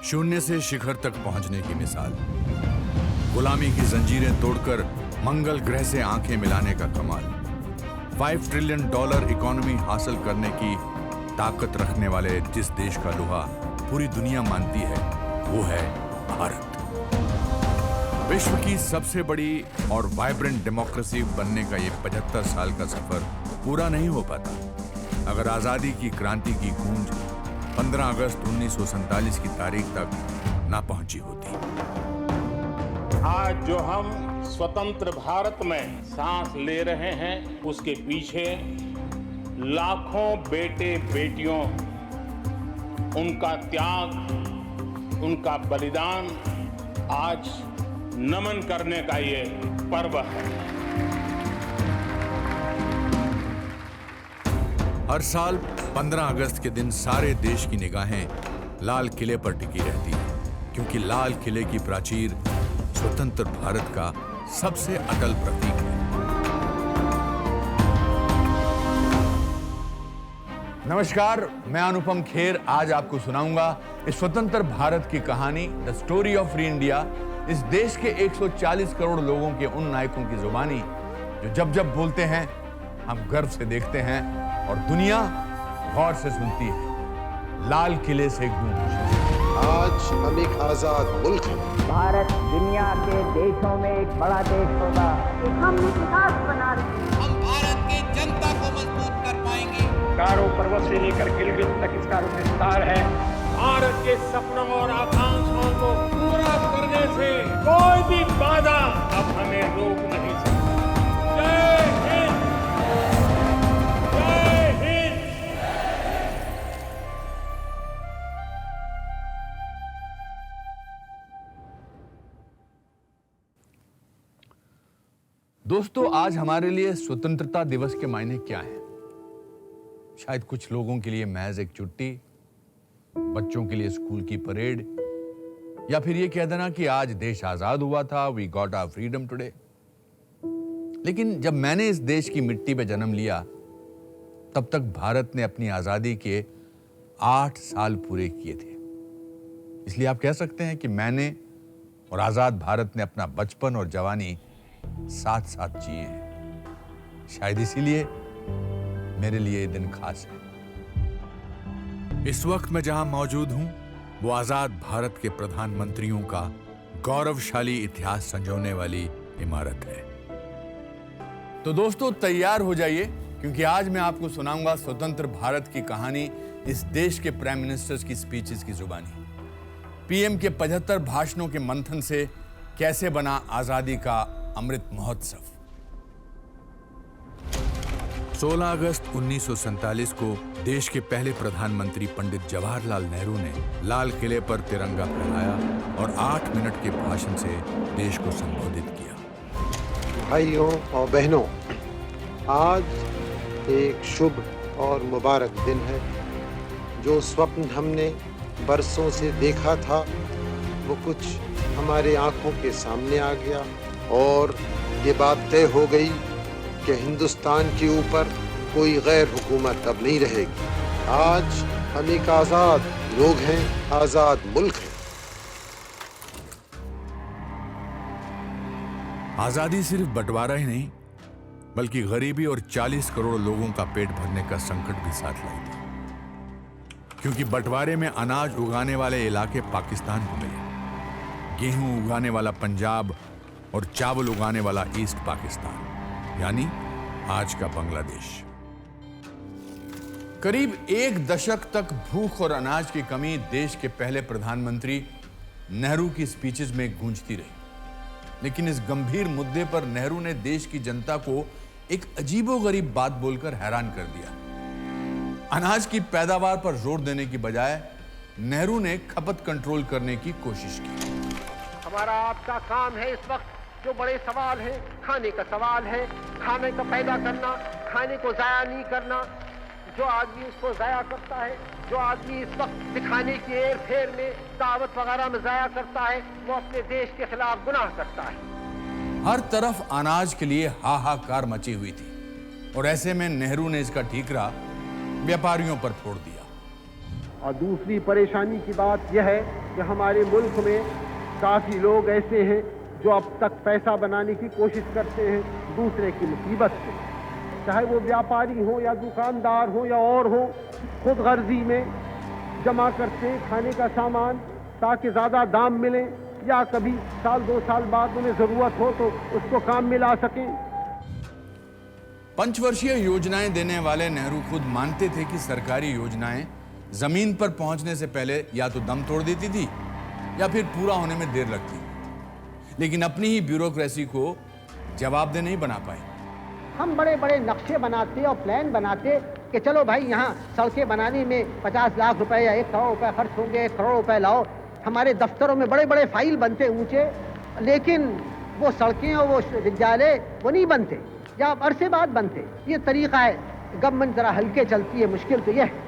शून्य से शिखर तक पहुंचने की मिसाल, गुलामी की जंजीरें तोड़कर मंगल ग्रह से आंखें मिलाने का कमाल, $5 ट्रिलियन इकोनॉमी हासिल करने की ताकत रखने वाले जिस देश का लोहा पूरी दुनिया मानती है वो है भारत। विश्व की सबसे बड़ी और वाइब्रेंट डेमोक्रेसी बनने का ये 75 साल का सफर पूरा नहीं हो पाता अगर आजादी की क्रांति की गूंज 15 अगस्त 1947 की तारीख तक ना पहुंची होती। आज जो हम स्वतंत्र भारत में सांस ले रहे हैं, उसके पीछे लाखों बेटे बेटियों, उनका त्याग, उनका बलिदान आज नमन करने का ये पर्व है। हर साल 15 अगस्त के दिन सारे देश की निगाहें लाल किले पर टिकी रहती हैं, क्योंकि लाल किले की प्राचीर स्वतंत्र भारत का सबसे अटल प्रतीक है। नमस्कार, मैं अनुपम खेर आज आपको सुनाऊंगा इस स्वतंत्र भारत की कहानी, the story of free India, इस देश के 140 करोड़ लोगों के उन नायकों की जुबानी जो जब जब बोलते हैं हम गर्व से देखते हैं और दुनिया गौर से सुनती है। लाल किले से गूंज। आज हम एक आजाद मुल्क हैं। भारत दुनिया के देशों में एक बड़ा देश होगा। हम विकास बना रहे हैं। हम भारत की जनता को मजबूत कर पाएंगे। कारो पर्वत से लेकर गिलगित तक इसका विस्तार है। भारत के सपनों और आकांक्षाओं को पूरा करने से कोई भी बाधा अब हमें रोक नहीं सकता। जय हिंद, जय हिंद। दोस्तों, आज हमारे लिए स्वतंत्रता दिवस के मायने क्या हैं? शायद कुछ लोगों के लिए महज एक छुट्टी, बच्चों के लिए स्कूल की परेड, या फिर ये कह देना कि आज देश आजाद हुआ था, we got our freedom today. लेकिन जब मैंने इस देश की मिट्टी पे जन्म लिया, तब तक भारत ने अपनी आजादी के 8 साल पूरे किए थे। इसलिए आप कह सकते हैं कि मैंने और आजाद भारत ने अपना बचपन और जवानी साथ साथ जिए हैं। शायद इसीलिए मेरे लिए ये दिन खास है। इस वक्त मैं जहां मौजूद हूं, वो आजाद भारत के प्रधानमंत्रियों का गौरवशाली इतिहास संजोने वाली इमारत है। तो दोस्तों, तैयार हो जाइए, क्योंकि आज मैं आपको सुनाऊंगा स्वतंत्र भारत की कहानी इस देश के प्राइम मिनिस्टर्स की स्पीचेस की जुबानी। पीएम के 75 भाषणों के मंथन से कैसे बना आजादी का अमृत महोत्सव। 16 अगस्त 1947 को देश के पहले प्रधानमंत्री पंडित जवाहरलाल नेहरू ने लाल किले पर तिरंगा फहराया और 8 मिनट के भाषण से देश को संबोधित किया। भाइयों और बहनों, आज एक शुभ और मुबारक दिन है। जो स्वप्न हमने बरसों से देखा था, वो कुछ हमारे आंखों के सामने आ गया और ये बात तय हो गई कि हिंदुस्तान के ऊपर कोई गैर हुकूमत अब नहीं रहेगी। आज हम एक आजाद लोग हैं, आजाद मुल्क हैं। आजादी सिर्फ बंटवारा ही नहीं, बल्कि गरीबी और 40 करोड़ लोगों का पेट भरने का संकट भी साथ लाई थी। क्योंकि बंटवारे में अनाज उगाने वाले इलाके पाकिस्तान को मिले, गेहूं उगाने वाला पंजाब और चावल उगाने वाला ईस्ट पाकिस्तान, यानी आज का बांग्लादेश। करीब 1 दशक तक भूख और अनाज की कमी देश के पहले प्रधानमंत्री नेहरू की स्पीचेस में गूंजती रही। लेकिन इस गंभीर मुद्दे पर नेहरू ने देश की जनता को एक अजीबोगरीब बात बोलकर हैरान कर दिया। अनाज की पैदावार पर जोर देने की बजाय नेहरू ने खपत कंट्रोल करने की कोशिश की। हमारा आपका काम है इस वक्त, जो बड़े सवाल हैं, खाने का सवाल है। खाने को पैदा करना, खाने को जाया नहीं करना। जो आदमी उसको जाया करता है, जो आदमी इस वक्त दिखाने की एर फेर में, दावत वगैरह में जाया करता है, वो अपने देश के खिलाफ गुनाह करता है। हर तरफ अनाज के लिए हाहाकार मची हुई थी और ऐसे में नेहरू ने इसका ठीकरा व्यापारियों पर फोड़ दिया। और दूसरी परेशानी की बात यह है कि हमारे मुल्क में काफ़ी लोग ऐसे हैं जो अब तक पैसा बनाने की कोशिश करते हैं दूसरे की मुसीबत से, चाहे वो व्यापारी हो या दुकानदार हो या और हो, खुद गर्जी में जमा करते हैं खाने का सामान ताकि ज़्यादा दाम मिले या कभी साल 2 साल बाद उन्हें ज़रूरत हो तो उसको काम में ला सकें। पंचवर्षीय योजनाएं देने वाले नेहरू खुद मानते थे कि सरकारी योजनाएं जमीन पर पहुंचने से पहले या तो दम तोड़ देती थी या फिर पूरा होने में देर लगती, लेकिन अपनी ही ब्यूरोक्रेसी को जवाबदेह नहीं बना पाए। हम बड़े बड़े नक्शे बनाते और प्लान बनाते कि चलो भाई यहाँ सड़कें बनाने में 50 लाख रुपए या 1 करोड़ रुपए खर्च होंगे, 1 करोड़ रुपए लाओ। हमारे दफ्तरों में बड़े बड़े फाइल बनते ऊंचे, लेकिन वो सड़कें और वो विद्यालय वो नहीं बनते या अरसे बाद बनते। ये तरीका है, गवर्नमेंट जरा हल्के चलती है, मुश्किल तो ये है।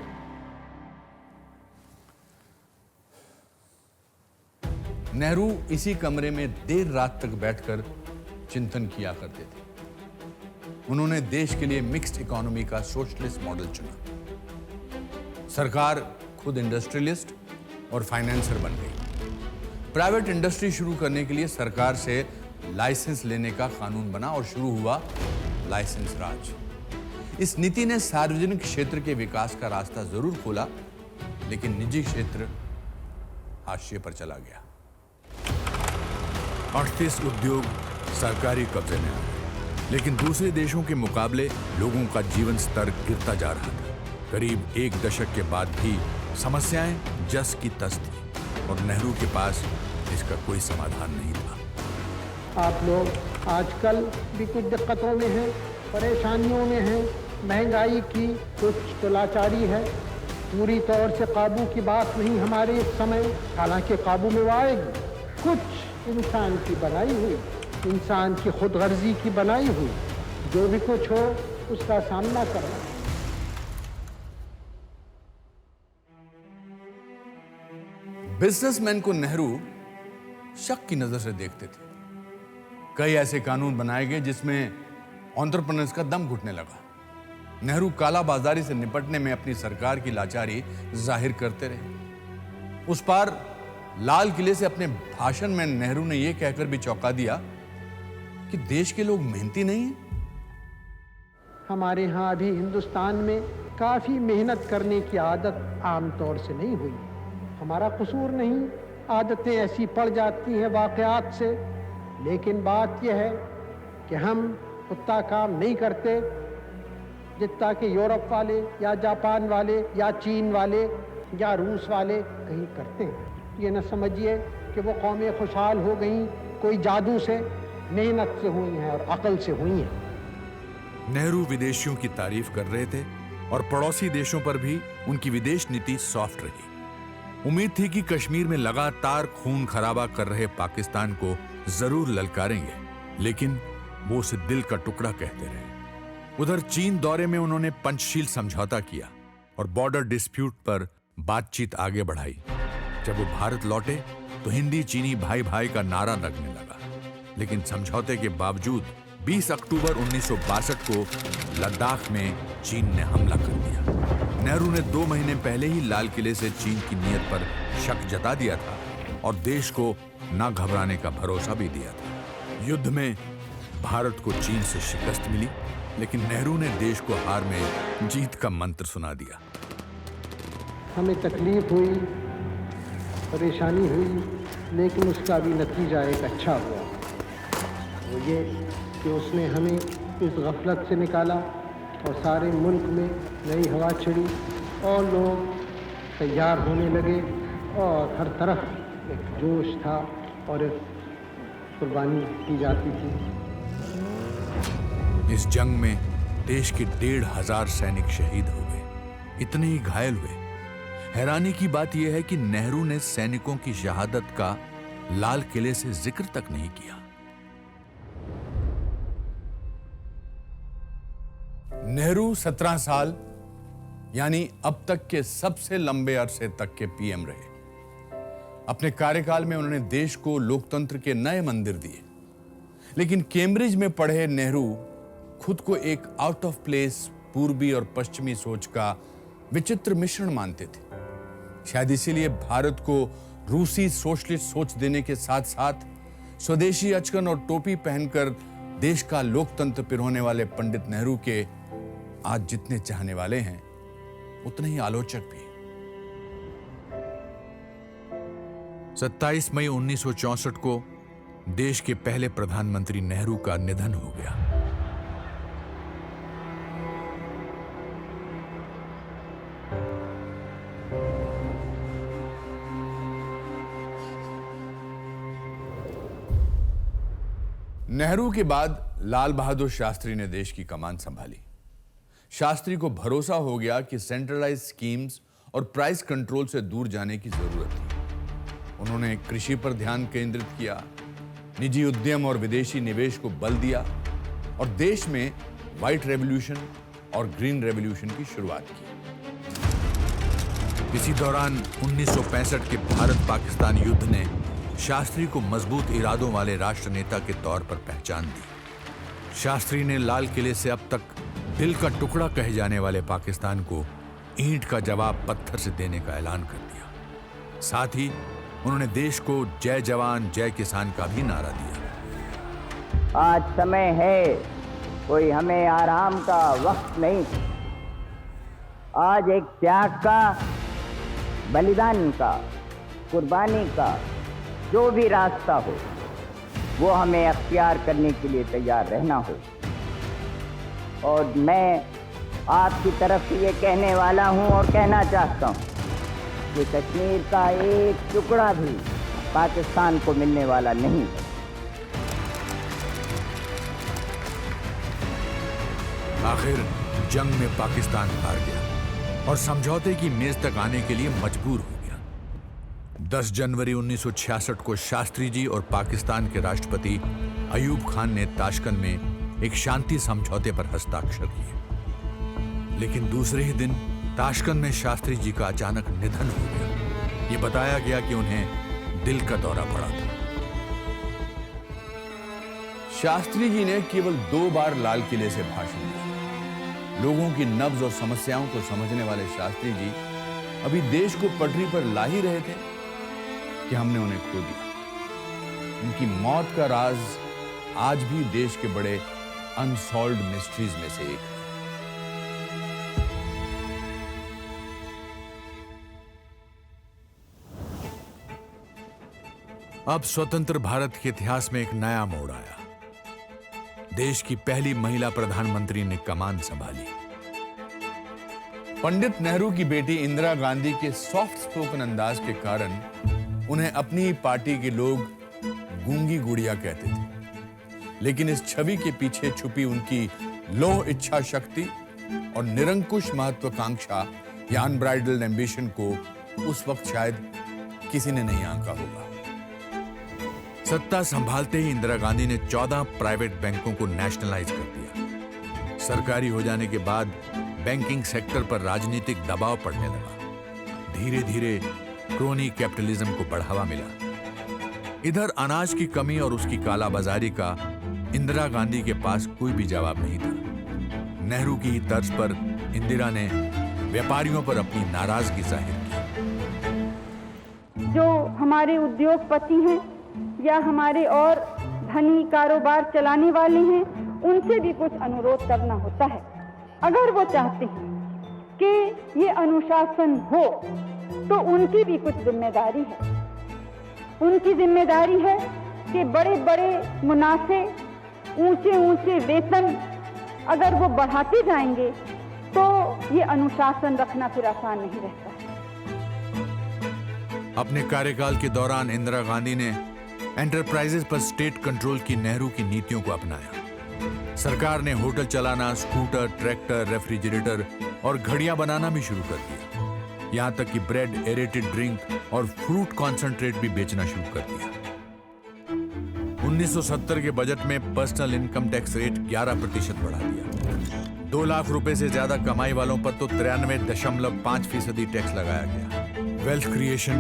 नेहरू इसी कमरे में देर रात तक बैठकर चिंतन किया करते थे। उन्होंने देश के लिए मिक्स्ड इकोनॉमी का सोशलिस्ट मॉडल चुना। सरकार खुद इंडस्ट्रियलिस्ट और फाइनेंसर बन गई। प्राइवेट इंडस्ट्री शुरू करने के लिए सरकार से लाइसेंस लेने का कानून बना और शुरू हुआ लाइसेंस राज। इस नीति ने सार्वजनिक क्षेत्र के विकास का रास्ता जरूर खोला, लेकिन निजी क्षेत्र हाशिए पर चला गया। 38 उद्योग सरकारी कब्जे में आ गए, लेकिन दूसरे देशों के मुकाबले लोगों का जीवन स्तर गिरता जा रहा था। करीब 1 दशक के बाद भी समस्याएं जस की तस थी और नेहरू के पास इसका कोई समाधान नहीं था। आप लोग आजकल भी कुछ दिक्कतों में हैं, परेशानियों में हैं, महंगाई की कुछ तो लाचारी है। पूरी तौर से काबू की बात नहीं हमारे इस समय, हालांकि काबू में वो आएगी। कुछ इंसान की बनाई हुई, इंसान की खुदगर्जी की बनाई हुई, जो भी कुछ हो उसका सामना करना। बिजनेसमैन को नेहरू शक की नजर से देखते थे। कई ऐसे कानून बनाए गए जिसमें एंटरप्रेन्योर्स का दम घुटने लगा। नेहरू काला बाजारी से निपटने में अपनी सरकार की लाचारी जाहिर करते रहे। उस पार लाल किले से अपने भाषण में नेहरू ने यह कहकर भी चौंका दिया कि देश के लोग मेहनती नहीं हैं। हमारे यहाँ अभी हिंदुस्तान में काफ़ी मेहनत करने की आदत आमतौर से नहीं हुई। हमारा कसूर नहीं, आदतें ऐसी पड़ जाती हैं वाक़यात से, लेकिन बात यह है कि हम उतना काम नहीं करते जितना कि यूरोप वाले या जापान वाले या चीन वाले या रूस वाले कहीं करते हैं। ये न समझिए कि वो कौमें खुशहाल हो गई कोई जादू से, मेहनत से हुई हैं और अकल से हुई हैं। नेहरू विदेशियों की तारीफ कर रहे थे और पड़ोसी देशों पर भी उनकी विदेश नीति सॉफ्ट रही। उम्मीद थी कि कश्मीर में लगातार खून खराबा कर रहे पाकिस्तान को जरूर ललकारेंगे, लेकिन वो उसे दिल का टुकड़ा कहते रहे। उधर चीन दौरे में उन्होंने पंचशील समझौता किया और बॉर्डर डिस्प्यूट पर बातचीत आगे बढ़ाई। जब वो भारत लौटे तो हिंदी चीनी भाई भाई का नारा लगने लगा, लेकिन समझौते के बावजूद 20 अक्टूबर 1962 को लद्दाख में चीन ने हमला कर दिया। नेहरू ने 2 महीने पहले ही लाल किले से चीन की नीयत पर शक जता दिया था और देश को न घबराने का भरोसा भी दिया था। युद्ध में भारत को चीन से शिकस्त मिली, लेकिन नेहरू ने देश को हार में जीत का मंत्र सुना दिया। हमें तकलीफ हुई, परेशानी हुई, लेकिन उसका भी नतीजा एक अच्छा हुआ। वो ये कि उसने हमें इस गफलत से निकाला और सारे मुल्क में नई हवा छिड़ी और लोग तैयार होने लगे और हर तरफ एक जोश था और एक कुर्बानी की जाती थी। इस जंग में देश के 1,500 सैनिक शहीद हो गए, इतने ही घायल हुए। हैरानी की बात यह है कि नेहरू ने सैनिकों की शहादत का लाल किले से जिक्र तक नहीं किया। नेहरू 17 साल यानी अब तक के सबसे लंबे अरसे तक के पीएम रहे। अपने कार्यकाल में उन्होंने देश को लोकतंत्र के नए मंदिर दिए, लेकिन कैम्ब्रिज में पढ़े नेहरू खुद को एक आउट ऑफ प्लेस पूर्वी और पश्चिमी सोच का विचित्र मिश्रण मानते थे। शायद इसीलिए भारत को रूसी सोशलिस्ट सोच देने के साथ साथ स्वदेशी अचकन और टोपी पहनकर देश का लोकतंत्र पिरोने वाले पंडित नेहरू के आज जितने चाहने वाले हैं उतने ही आलोचक भी। 27 मई 1964 को देश के पहले प्रधानमंत्री नेहरू का निधन हो गया। नेहरू के बाद लाल बहादुर शास्त्री ने देश की कमान संभाली। शास्त्री को भरोसा हो गया कि सेंट्रलाइज स्कीम्स और प्राइस कंट्रोल से दूर जाने की जरूरत थी। उन्होंने कृषि पर ध्यान केंद्रित किया, निजी उद्यम और विदेशी निवेश को बल दिया और देश में व्हाइट रेवोल्यूशन और ग्रीन रेवोल्यूशन की शुरुआत की। इसी दौरान 1965 के भारत पाकिस्तान युद्ध ने शास्त्री को मजबूत इरादों वाले राष्ट्र नेता के तौर पर पहचान दी। शास्त्री ने लाल किले से अब तक दिल का टुकड़ा कहे जाने वाले पाकिस्तान को ईंट का जवाब पत्थर से देने का ऐलान कर दिया। साथ ही उन्होंने देश को जय जवान जय किसान का भी नारा दिया। आज समय है, कोई हमें आराम का वक्त नहीं। आज एक त्याग का, बलिदान का, कुर्बानी का जो भी रास्ता हो वो हमें अख्तियार करने के लिए तैयार रहना हो। और मैं आपकी तरफ से ये कहने वाला हूँ और कहना चाहता हूँ कि कश्मीर का एक टुकड़ा भी पाकिस्तान को मिलने वाला नहीं है। आखिर जंग में पाकिस्तान हार गया और समझौते की मेज तक आने के लिए मजबूर हो गया। 10 जनवरी 1966 को शास्त्री जी और पाकिस्तान के राष्ट्रपति अयूब खान ने ताशकंद में एक शांति समझौते पर हस्ताक्षर किए। लेकिन दूसरे ही दिन ताशकंद में शास्त्री जी का अचानक निधन हो गया। ये बताया गया कि उन्हें दिल का दौरा पड़ा था। शास्त्री जी ने केवल 2 बार लाल किले से भाषण दिया। लोगों की नब्ज और समस्याओं को समझने वाले शास्त्री जी अभी देश को पटरी पर ला ही रहे थे कि हमने उन्हें खो दिया। उनकी मौत का राज आज भी देश के बड़े अनसॉल्व्ड मिस्ट्रीज में से एक है। अब स्वतंत्र भारत के इतिहास में एक नया मोड़ आया। देश की पहली महिला प्रधानमंत्री ने कमान संभाली। पंडित नेहरू की बेटी इंदिरा गांधी के सॉफ्ट स्पोकन अंदाज के कारण उन्हें अपनी पार्टी के लोग गूंगी गुड़िया कहते थे। लेकिन इस छवि के पीछे छुपी उनकी लौह इच्छा शक्ति और निरंकुश महत्वाकांक्षा या अनब्राइडल्ड एम्बिशन को उस वक्त शायद किसी ने नहीं आंका होगा। सत्ता संभालते ही इंदिरा गांधी ने 14 प्राइवेट बैंकों को नेशनलाइज कर दिया। सरकारी हो जाने के बाद बैंकिंग सेक्टर पर राजनीतिक दबाव पड़ने लगा। धीरे धीरे क्रोनी कैपिटलिज्म को बढ़ावा मिला। इधर अनाज की कमी और उसकी कालाबाजारी का इंदिरा गांधी के पास कोई भी जवाब नहीं था। नेहरू की तर्ज पर इंदिरा ने व्यापारियों पर अपनी नाराजगी जाहिर की। जो हमारे उद्योगपति हैं या हमारे और धनी कारोबार चलाने वाले हैं, उनसे भी कुछ अनुरोध करना होता है। अगर वो चाहते हैं कि ये अनुशासन हो, तो उनकी भी कुछ जिम्मेदारी है। उनकी जिम्मेदारी है कि बड़े बड़े मुनाफे, ऊंचे ऊंचे वेतन अगर वो बढ़ाते जाएंगे तो ये अनुशासन रखना फिर आसान नहीं रहता है। अपने कार्यकाल के दौरान इंदिरा गांधी ने एंटरप्राइजेस पर स्टेट कंट्रोल की नेहरू की नीतियों को अपनाया। सरकार ने होटल चलाना, स्कूटर, ट्रैक्टर, रेफ्रिजरेटर और घड़ियां बनाना भी शुरू कर दिया। यहां तक कि ब्रेड, एरेटेड ड्रिंक और फ्रूट कॉन्सेंट्रेट भी बेचना शुरू कर दिया। 1970 के बजट में पर्सनल इनकम टैक्स रेट 11% बढ़ा दिया। 2 लाख रुपए से ज्यादा कमाई वालों पर तो 93.5% टैक्स लगाया गया। वेल्थ क्रिएशन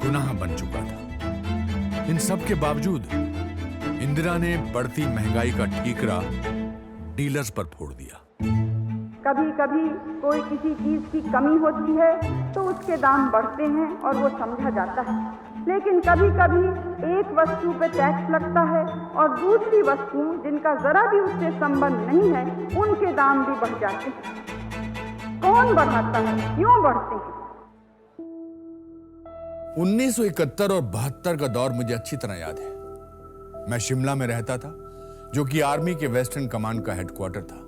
गुनाह बन चुका था। इन सब के बावजूद इंदिरा ने बढ़ती महंगाई का ठीकरा डीलर्स पर फोड़ दिया। कभी कभी कोई किसी चीज की कमी होती है तो उसके दाम बढ़ते हैं और वो समझा जाता है। लेकिन कभी कभी एक वस्तु पर टैक्स लगता है और दूसरी वस्तु जिनका जरा भी उससे संबंध नहीं है उनके दाम भी बढ़ जाते हैं। कौन बढ़ाता है, क्यों बढ़ते हैं? 1971 और 72 का दौर मुझे अच्छी तरह याद है। मैं शिमला में रहता था, जो कि आर्मी के वेस्टर्न कमांड का हेडक्वार्टर था।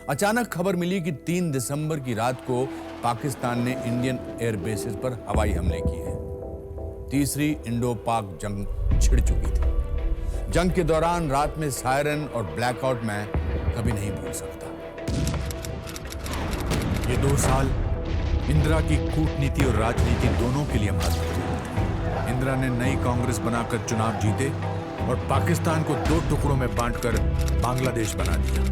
अचानक खबर मिली कि 3 दिसंबर की रात को पाकिस्तान ने इंडियन एयर बेसिस पर हवाई हमले किए हैं। तीसरी इंडो पाक जंग छिड़ चुकी थी। जंग के दौरान रात में सायरन और ब्लैकआउट मैं कभी नहीं भूल सकता। ये 2 साल इंदिरा की कूटनीति और राजनीति दोनों के लिए महत्वपूर्ण थे। इंदिरा ने नई कांग्रेस बनाकर चुनाव जीते और पाकिस्तान को 2 टुकड़ों में बांटकर बांग्लादेश बना दिया।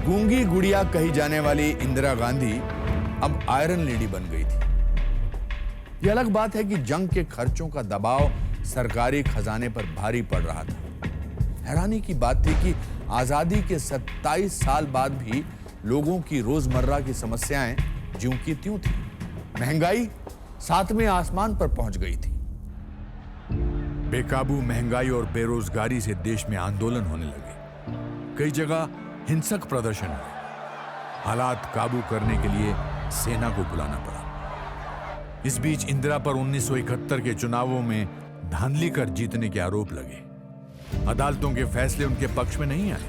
गूंगी गुड़िया कही जाने वाली इंदिरा गांधी अब आयरन लेडी बन गई थी। यह अलग बात है कि जंग के खर्चों का दबाव सरकारी खजाने पर भारी पड़ रहा था। हैरानी की बात थी कि आजादी के 27 साल बाद भी लोगों की रोजमर्रा की समस्याएं ज्यों की त्यों थी। महंगाई 7वें आसमान पर पहुंच गई थी। बेकाबू महंगाई और बेरोजगारी से देश में आंदोलन होने लगे। कई जगह हिंसक प्रदर्शन हुए। हालात काबू करने के लिए सेना को बुलाना पड़ा। इस बीच इंदिरा पर 1971 के चुनावों में धांधली कर जीतने के आरोप लगे। अदालतों के फैसले उनके पक्ष में नहीं आए।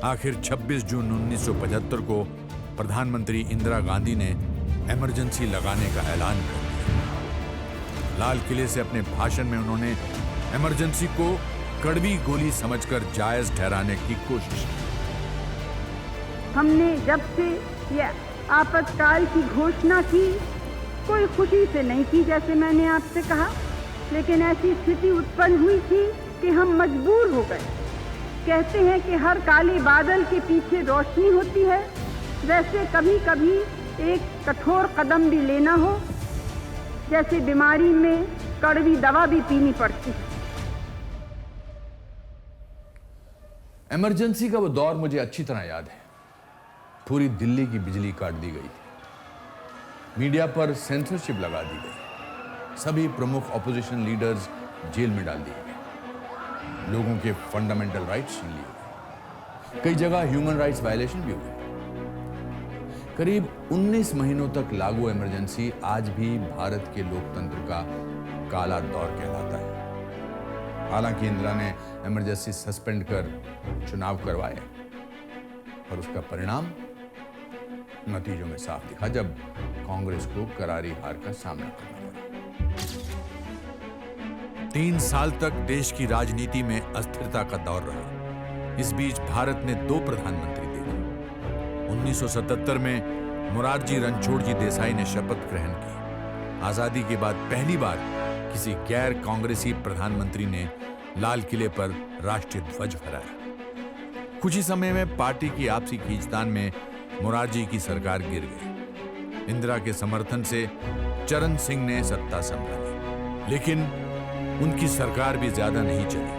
आखिर 26 जून 1975 को प्रधानमंत्री इंदिरा गांधी ने इमरजेंसी लगाने का ऐलान कर दिया। लाल किले से अपने भाषण में उन्होंने इमरजेंसी को कड़वी गोली समझकर जायज ठहराने की कोशिश की। हमने जब से यह आपातकाल की घोषणा की, कोई खुशी से नहीं की, जैसे मैंने आपसे कहा, लेकिन ऐसी स्थिति उत्पन्न हुई थी कि हम मजबूर हो गए। कहते हैं कि हर काले बादल के पीछे रोशनी होती है, वैसे कभी कभी एक कठोर कदम भी लेना हो, जैसे बीमारी में कड़वी दवा भी पीनी पड़ती है। इमरजेंसी का वो दौर मुझे अच्छी तरह याद है। पूरी दिल्ली की बिजली काट दी गई थी। मीडिया पर सेंसरशिप लगा दी गई। सभी प्रमुख ऑपोजिशन लीडर्स जेल में डाल दिए गए। लोगों के फंडामेंटल राइट्स छीन लिए गए। कई जगह ह्यूमन राइट्स वायलेशन भी हुए। करीब 19 महीनों तक लागू इमरजेंसी आज भी भारत के लोकतंत्र का काला दौर कहलाता है। हालांकि इंदिरा ने इमरजेंसी सस्पेंड कर चुनाव करवाए, पर उसका परिणाम नतीजों में साफ दिखा जब कांग्रेस को करारी हार का सामना करना पड़ा। 3 साल तक देश की राजनीति में अस्थिरता का दौर रहा। इस बीच भारत ने 2 प्रधानमंत्री देखे। 1977 में मोरारजी रणछोड़जी देसाई ने शपथ ग्रहण की। आजादी के बाद पहली बार किसी गैर कांग्रेसी प्रधानमंत्री ने लाल किले पर राष्ट्रीय ध्वज फहराया। कुछ ही समय में पार्टी की आपसी खींचतान में मोरारजी की सरकार गिर गई। इंदिरा के समर्थन से चरण सिंह ने सत्ता संभाली, लेकिन उनकी सरकार भी ज्यादा नहीं चली।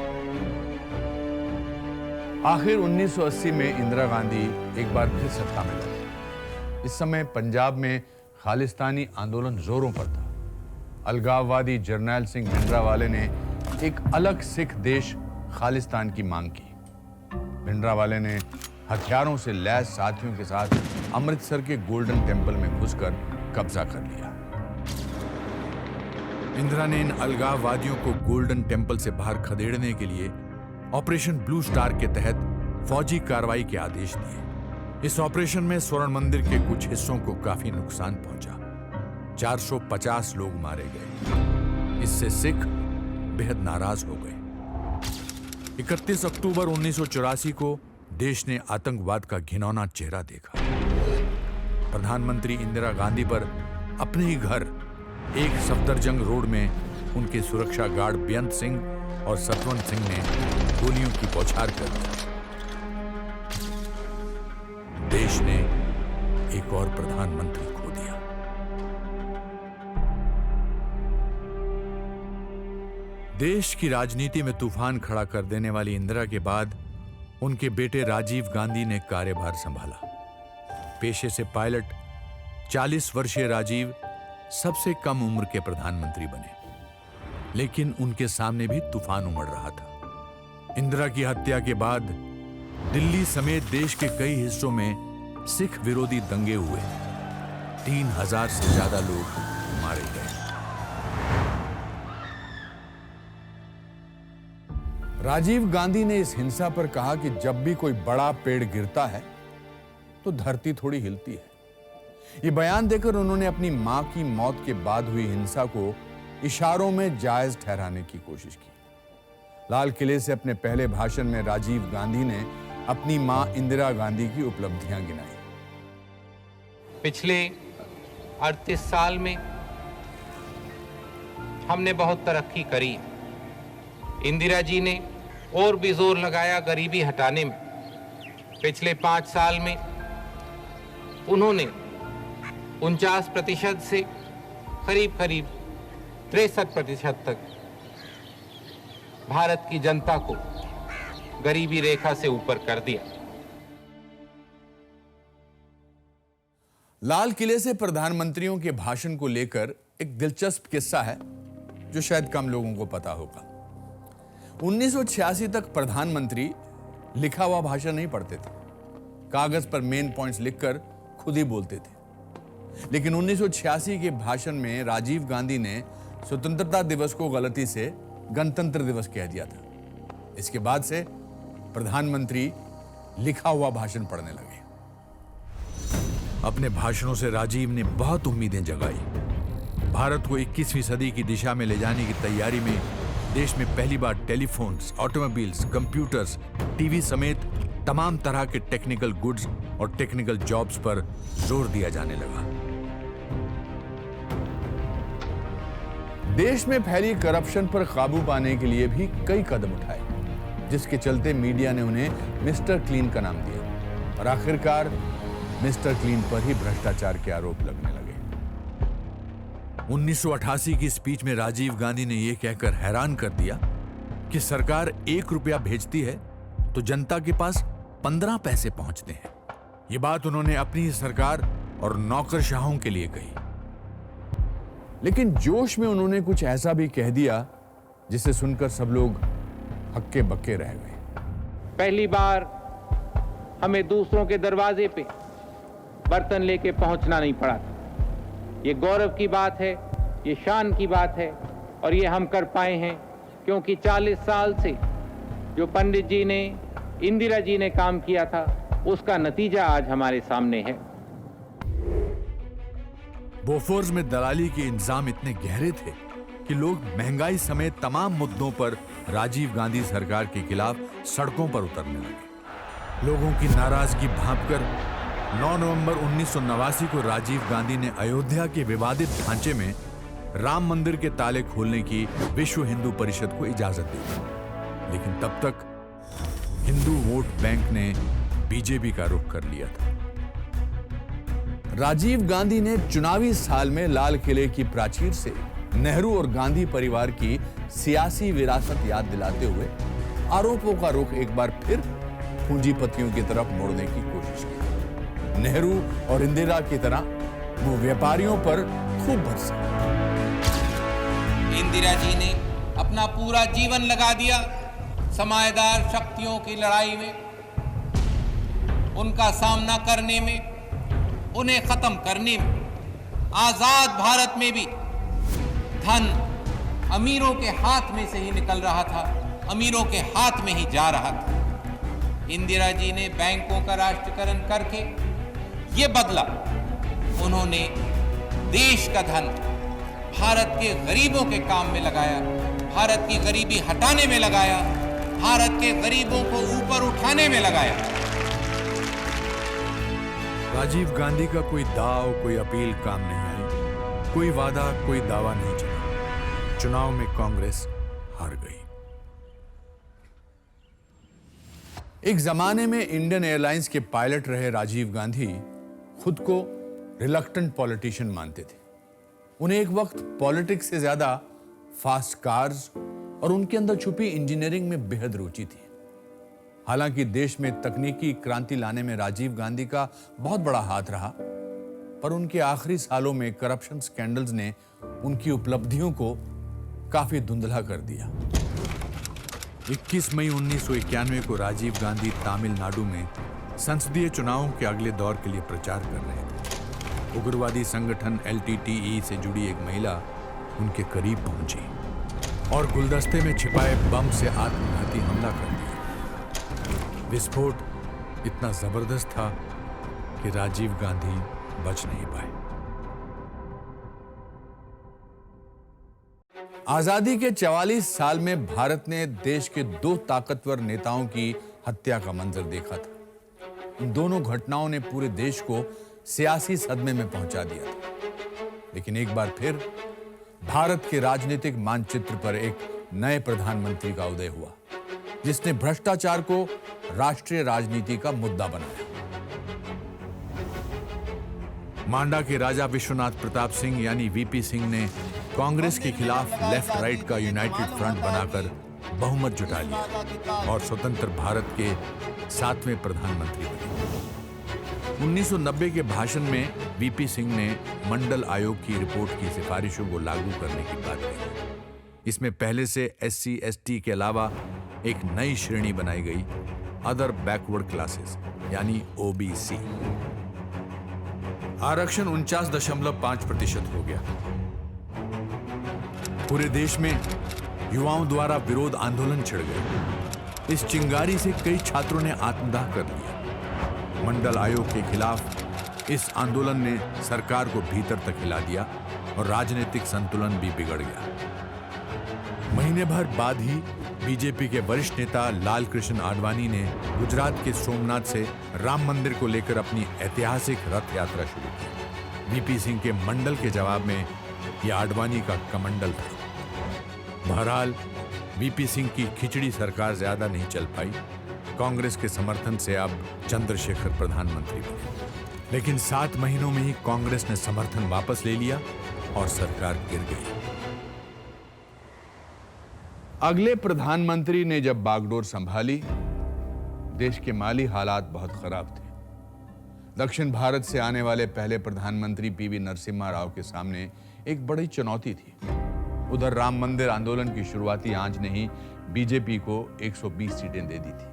आखिर 1980 में इंदिरा गांधी एक बार फिर सत्ता में लगी। इस समय पंजाब में खालिस्तानी आंदोलन जोरों पर था। अलगाववादी जरनैल सिंह भिंडरावाले ने एक अलग सिख देश खालिस्तान की मांग की। भिंडरावाले ने हथियारों से लैस साथियों के साथ अमृतसर के गोल्डन टेम्पल में घुसकर कब्जा कर लिया। इंदिरा ने इन अलगाववादियों को गोल्डन टेम्पल से बाहर खदेड़ने के लिए ऑपरेशन ब्लू स्टार के तहत फौजी कार्रवाई के आदेश दिए। इस ऑपरेशन में स्वर्ण मंदिर के कुछ हिस्सों को काफी नुकसान पहुंचा। 450 लोग मारे गए। इससे सिख बेहद नाराज हो गए। 31 अक्टूबर 1984 को देश ने आतंकवाद का घिनौना चेहरा देखा। प्रधानमंत्री इंदिरा गांधी पर अपने ही घर एक सफदरजंग रोड में उनके सुरक्षा गार्ड बेअंत सिंह और सतवंत सिंह ने गोलियों की बौछार कर दी। देश ने एक और प्रधानमंत्री खो दिया। देश की राजनीति में तूफान खड़ा कर देने वाली इंदिरा के बाद उनके बेटे राजीव गांधी ने कार्यभार संभाला। पेशे से पायलट 40 वर्षीय राजीव सबसे कम उम्र के प्रधानमंत्री बने, लेकिन उनके सामने भी तूफान उमड़ रहा था। इंदिरा की हत्या के बाद दिल्ली समेत देश के कई हिस्सों में सिख विरोधी दंगे हुए। 3000 से ज्यादा लोग मारे गए। राजीव गांधी ने इस हिंसा पर कहा कि जब भी कोई बड़ा पेड़ गिरता है तो धरती थोड़ी हिलती है। यह बयान देकर उन्होंने अपनी मां की मौत के बाद हुई हिंसा को इशारों में जायज ठहराने की कोशिश की। लाल किले से अपने पहले भाषण में राजीव गांधी ने अपनी मां इंदिरा गांधी की उपलब्धियां गिनाई। पिछले 38 साल में हमने बहुत तरक्की करी। इंदिरा जी ने और भी जोर लगाया गरीबी हटाने में। पिछले 5 साल में उन्होंने 49% से करीब 63% तक भारत की जनता को गरीबी रेखा से ऊपर कर दिया। लाल किले से प्रधानमंत्रियों के भाषण को लेकर एक दिलचस्प किस्सा है जो शायद कम लोगों को पता होगा। 1986 तक प्रधानमंत्री लिखा हुआ भाषण नहीं पढ़ते थे, कागज पर मेन पॉइंट्स लिखकर खुद ही बोलते थे। लेकिन 1986 के भाषण में राजीव गांधी ने स्वतंत्रता दिवस को गलती से गणतंत्र दिवस कह दिया था। इसके बाद से प्रधानमंत्री लिखा हुआ भाषण पढ़ने लगे। अपने भाषणों से राजीव ने बहुत उम्मीदें जगाई। भारत को 21वीं सदी की दिशा में ले जाने की तैयारी में देश में पहली बार टेलीफोन्स, ऑटोमोबाइल्स, कंप्यूटर्स, टीवी समेत तमाम तरह के टेक्निकल गुड्स और टेक्निकल जॉब्स पर जोर दिया जाने लगा। देश में फैली करप्शन पर काबू पाने के लिए भी कई कदम उठाए, जिसके चलते मीडिया ने उन्हें मिस्टर क्लीन का नाम दिया और आखिरकार मिस्टर क्लीन पर ही भ्रष्टाचार के आरोप लगने लगे। 1988 की स्पीच में राजीव गांधी ने यह कहकर हैरान कर दिया कि सरकार 1 रुपया भेजती है तो जनता के पास 15 पैसे पहुंचते हैं। यह बात उन्होंने अपनी ही सरकार और नौकरशाहों के लिए कही। लेकिन जोश में उन्होंने कुछ ऐसा भी कह दिया जिसे सुनकर सब लोग हक्के बक्के रह गए। पहली बार हमें दूसरों के दरवाजे पे बर्तन लेके पहुंचना नहीं पड़ा था। ये गौरव की बात है, ये शान की बात है और ये हम कर पाए हैं क्योंकि 40 साल से जो पंडित जी ने, इंदिरा जी ने काम किया था, उसका नतीजा आज हमारे सामने है। बोफोर्स में दलाली के इंतजाम इतने गहरे थे कि लोग महंगाई समेत तमाम मुद्दों पर राजीव गांधी सरकार के खिलाफ सड़कों पर उतरने लगे। लोगों की नाराजगी भांपकर 9 नवंबर 1989 को राजीव गांधी ने अयोध्या के विवादित ढांचे में राम मंदिर के ताले खोलने की विश्व हिंदू परिषद को इजाजत दी। लेकिन तब तक हिंदू वोट बैंक ने बीजेपी का रुख कर लिया था। राजीव गांधी ने चुनावी साल में लाल किले की प्राचीर से नेहरू और गांधी परिवार की सियासी विरासत याद दिलाते हुए आरोपों का रुख एक बार फिर पूंजीपतियों की तरफ मोड़ने की कोशिश की। नेहरू और इंदिरा की तरह वो व्यापारियों पर खूब भरसे। इंदिरा जी ने अपना पूरा जीवन लगा दिया समाजदार शक्तियों की लड़ाई में, उनका सामना करने में, उन्हें खत्म करने में। आजाद भारत में भी धन अमीरों के हाथ में से ही निकल रहा था, अमीरों के हाथ में ही जा रहा था। इंदिरा जी ने बैंकों का राष्ट्रीयकरण करके ये बदला। उन्होंने देश का धन भारत के गरीबों के काम में लगाया, भारत की गरीबी हटाने में लगाया, भारत के गरीबों को ऊपर उठाने में लगाया। राजीव गांधी का कोई दाव, कोई अपील काम नहीं आई, कोई वादा, कोई दावा नहीं चला। चुनाव में कांग्रेस हार गई। एक जमाने में इंडियन एयरलाइंस के पायलट रहे राजीव गांधी खुद को रिलक्टेंट पॉलिटिशियन मानते थे। उन्हें एक वक्त पॉलिटिक्स से ज्यादा फास्ट कार्स और उनके अंदर छुपी इंजीनियरिंग में बेहद रुचि थी। हालांकि देश में तकनीकी क्रांति लाने में राजीव गांधी का बहुत बड़ा हाथ रहा, पर उनके आखिरी सालों में करप्शन स्कैंडल्स ने उनकी उपलब्धियों को काफी धुंधला कर दिया। 21 मई 1991 को राजीव गांधी तमिलनाडु में संसदीय चुनावों के अगले दौर के लिए प्रचार कर रहे थे। उग्रवादी संगठन LTTE से जुड़ी एक महिला उनके करीब पहुंची और गुलदस्ते में छिपाए बम से आत्मघाती हमला कर दिया। विस्फोट इतना जबरदस्त था कि राजीव गांधी बच नहीं पाए। आजादी के 44 साल में भारत ने देश के 2 ताकतवर नेताओं की हत्या का मंजर देखा था। इन दोनों घटनाओं ने पूरे देश को सियासी सदमे में पहुंचा दिया था। लेकिन एक बार फिर भारत के राजनीतिक मानचित्र पर एक नए प्रधानमंत्री का उदय हुआ, जिसने भ्रष्टाचार को राष्ट्रीय राजनीति का मुद्दा बनाया। मांडा के राजा विश्वनाथ प्रताप सिंह यानी VP सिंह ने कांग्रेस के खिलाफ लेफ्ट राइट का यूनाइटेड फ्रंट बनाकर बहुमत जुटा लिया और स्वतंत्र भारत के 7वें प्रधानमंत्री बने। 1990 के भाषण में VP सिंह ने मंडल आयोग की रिपोर्ट की सिफारिशों को लागू करने की बात कही। इसमें पहले से SC ST के अलावा एक नई श्रेणी बनाई गई, अदर बैकवर्ड क्लासेस यानी OBC। आरक्षण 49.5% हो गया। पूरे देश में युवाओं द्वारा विरोध आंदोलन छिड़ गए। इस चिंगारी से कई छात्रों ने आत्मदाह कर लिया। मंडल आयोग के खिलाफ इस आंदोलन ने सरकार को भीतर तक हिला दिया और राजनीतिक संतुलन भी बिगड़ गया। महीने भर बाद ही बीजेपी के वरिष्ठ नेता लाल कृष्ण आडवाणी ने गुजरात के सोमनाथ से राम मंदिर को लेकर अपनी ऐतिहासिक रथ यात्रा शुरू की। VP सिंह के मंडल के जवाब में यह आडवाणी का कमंडल था। बहरहाल VP सिंह की खिचड़ी सरकार ज्यादा नहीं चल पाई। कांग्रेस के समर्थन से अब चंद्रशेखर प्रधानमंत्री बने। लेकिन 7 महीनों में ही कांग्रेस ने समर्थन वापस ले लिया और सरकार गिर गई। अगले प्रधानमंत्री ने जब बागडोर संभाली, देश के माली हालात बहुत खराब थे। दक्षिण भारत से आने वाले पहले प्रधानमंत्री PV नरसिम्हा राव के सामने एक बड़ी चुनौती थी। उधर राम मंदिर आंदोलन की शुरुआती आंच ने ही बीजेपी को 120 सीटें दे दी थी।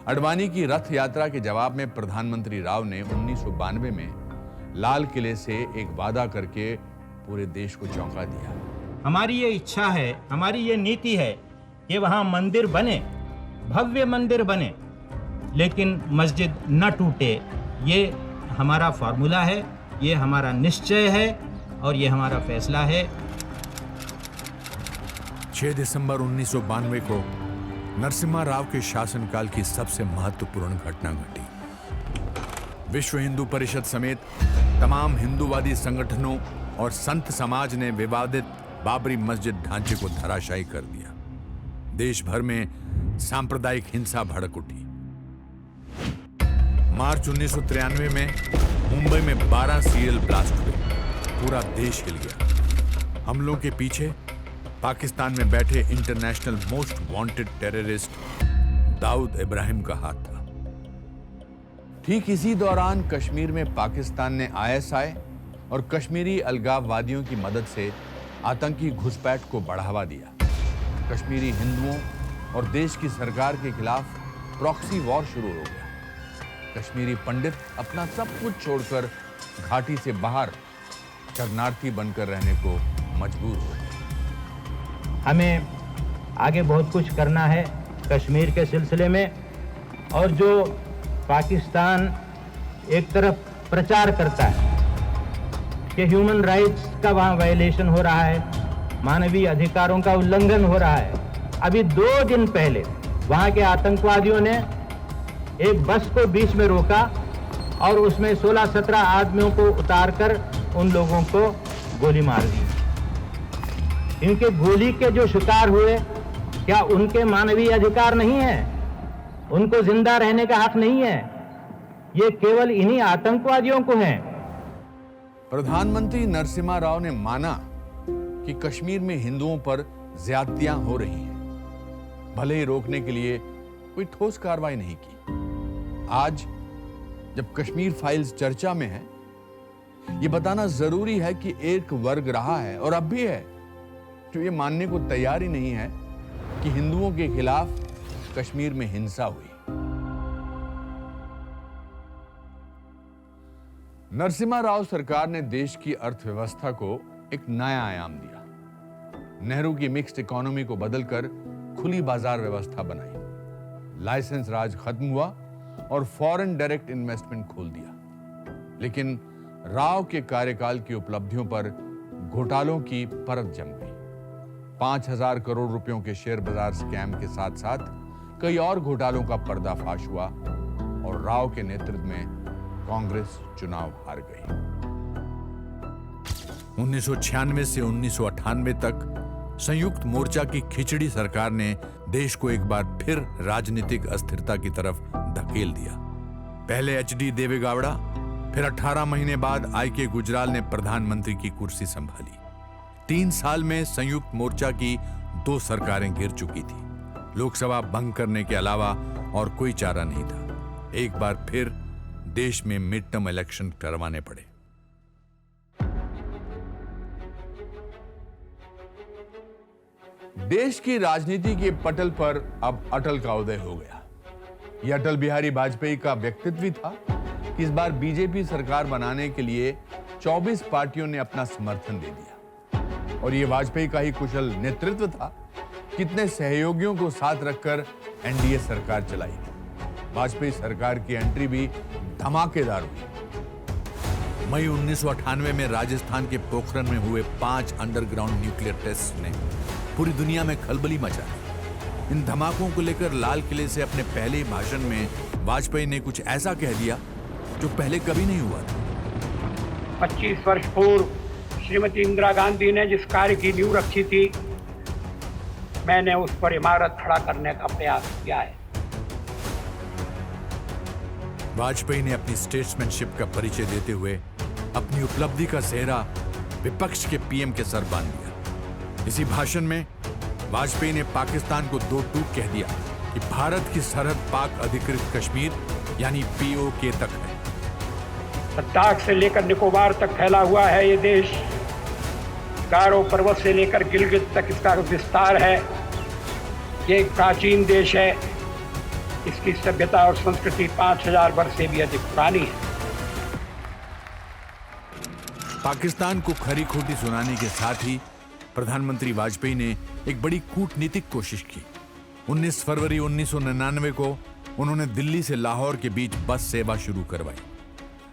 आडवाणी की रथ यात्रा के जवाब में प्रधानमंत्री राव ने 1992 में लाल किले से एक वादा करके पूरे देश को चौंका दिया। हमारी ये इच्छा है, हमारी ये नीति है कि वहाँ मंदिर बने, भव्य मंदिर बने, लेकिन मस्जिद न टूटे। ये हमारा फॉर्मूला है, ये हमारा निश्चय है और ये हमारा फैसला है। 6 दिसंबर 1992 को नरसिम्हा राव के शासनकाल की सबसे महत्वपूर्ण घटना घटी। विश्व हिंदू परिषद समेत तमाम हिंदूवादी संगठनों और संत समाज ने विवादित बाबरी मस्जिद ढांचे को धराशायी कर दिया। देश भर में सांप्रदायिक हिंसा भड़क उठी। मार्च 1993 में मुंबई में 12 सीरियल ब्लास्ट हुए। पूरा देश हिल गया। हमलों के पीछे पाकिस्तान में बैठे international most wanted terrorist Dawood Ibrahim का हाथ था। ठीक इसी दौरान कश्मीर में पाकिस्तान ने ISI और कश्मीरी अलगाववादियों की मदद से आतंकी घुसपैठ को बढ़ावा दिया। कश्मीरी हिंदुओं और देश की सरकार के खिलाफ प्रॉक्सी वॉर शुरू हो गया। कश्मीरी पंडित अपना सब कुछ छोड़कर घाटी से बाहर शरणार्थी बनकर रहने को मजबूर हो गए। हमें आगे बहुत कुछ करना है कश्मीर के सिलसिले में, और जो पाकिस्तान एक तरफ प्रचार करता है कि ह्यूमन राइट्स का वहाँ वायलेशन हो रहा है, मानवीय अधिकारों का उल्लंघन हो रहा है। अभी 2 दिन पहले वहाँ के आतंकवादियों ने एक बस को बीच में रोका और उसमें 16-17 आदमियों को उतारकर उन लोगों को गोली मार दी। इनके गोली के जो शिकार हुए, क्या उनके मानवीय अधिकार नहीं है? उनको जिंदा रहने का हक नहीं है? ये केवल इन्हीं आतंकवादियों को है। प्रधानमंत्री नरसिम्हा राव ने माना कि कश्मीर में हिंदुओं पर ज्यादतियां हो रही हैं, भले ही रोकने के लिए कोई ठोस कार्रवाई नहीं की। आज जब कश्मीर फाइल्स चर्चा में है, ये बताना जरूरी है कि एक वर्ग रहा है और अब भी है जो ये मानने को तैयार ही नहीं है कि हिंदुओं के खिलाफ कश्मीर में हिंसा हुई। नरसिम्हा राव सरकार ने देश की अर्थव्यवस्था को एक नया आयाम दिया। नेहरू की मिक्स्ड इकोनॉमी को बदलकर खुली बाजार व्यवस्था बनाई। लाइसेंस राज खत्म हुआ और फॉरेन डायरेक्ट इन्वेस्टमेंट खोल दिया। लेकिन राव के कार्यकाल की उपलब्धियों पर घोटालों की परत जम गई। 5,000 करोड़ रुपयों के शेयर बाजार स्कैम के साथ साथ कई और घोटालों का पर्दाफाश हुआ और राव के नेतृत्व में कांग्रेस चुनाव हार गई। 1996 से 1998 तक संयुक्त मोर्चा की खिचड़ी सरकार ने देश को एक बार फिर राजनीतिक अस्थिरता की तरफ धकेल दिया। पहले एचडी देवेगौड़ा, फिर 18 महीने बाद आई.के. गुजराल ने प्रधानमंत्री की कुर्सी संभाली। 3 साल में संयुक्त मोर्चा की 2 सरकारें गिर चुकी थी। लोकसभा भंग करने के अलावा और कोई चारा नहीं था। एक बार फिर देश में मिड टर्म इलेक्शन करवाने पड़े। देश की राजनीति के पटल पर अब अटल का उदय हो गया। यह अटल बिहारी वाजपेयी का व्यक्तित्व ही था कि इस बार बीजेपी सरकार बनाने के लिए 24 पार्टियों ने अपना समर्थन दे दिया और यह वाजपेयी का ही कुशल नेतृत्व था। कितने सहयोगियों को साथ रखकर एनडीए सरकार चलाई। वाजपेयी सरकार की एंट्री भी धमाकेदार हुई। मई 1998 में राजस्थान के पोखरण में हुए 5 अंडरग्राउंड न्यूक्लियर टेस्ट ने पूरी दुनिया में खलबली मचा दी। इन धमाकों को लेकर लाल किले से अपने पहले भाषण में वाजपेयी ने कुछ ऐसा कह दिया जो पहले कभी नहीं हुआ था। 25 वर्ष पूर्व श्रीमती इंदिरा गांधी ने जिस कार्य की नींव रखी थी, मैंने उस पर इमारत खड़ा करने का प्रयास किया है। वाजपेयी ने अपनी स्टेट्समैनशिप का परिचय देते हुए अपनी उपलब्धि का सेहरा विपक्ष के पीएम के सर बांध दिया। इसी भाषण में वाजपेयी ने पाकिस्तान को 2 टूक कह दिया कि भारत की सरहद पाक अधिकृत कश्मीर यानी पीओके तक है। लद्दाख से लेकर निकोबार तक फैला हुआ है ये देश। गारो पर्वत से लेकर गिलगित तक इसका विस्तार है। ये एक प्राचीन देश है। इसकी सभ्यता और संस्कृति 5,000 वर्ष से भी अधिक पुरानी है। पाकिस्तान को खरी खोटी सुनाने के साथ ही प्रधानमंत्री वाजपेयी ने एक बड़ी कूटनीतिक कोशिश की। 19 फरवरी 1999 को उन्होंने दिल्ली से लाहौर के बीच बस सेवा शुरू करवाई।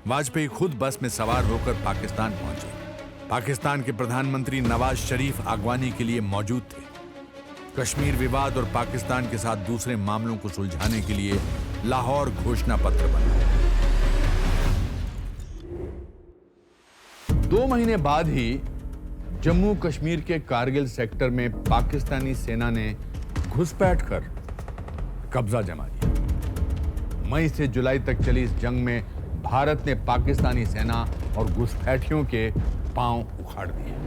वाजपेयी खुद बस में सवार होकर पाकिस्तान पहुंचे। पाकिस्तान के प्रधानमंत्री नवाज शरीफ अगवानी के लिए मौजूद थे। कश्मीर विवाद और पाकिस्तान के साथ दूसरे मामलों को सुलझाने के लिए लाहौर घोषणा पत्र बना। 2 महीने बाद ही जम्मू कश्मीर के कारगिल सेक्टर में पाकिस्तानी सेना ने घुसपैठ कर कब्जा जमा लिया। मई से जुलाई तक चली इस जंग में भारत ने पाकिस्तानी सेना और घुसपैठियों के पांव उखाड़ दिए।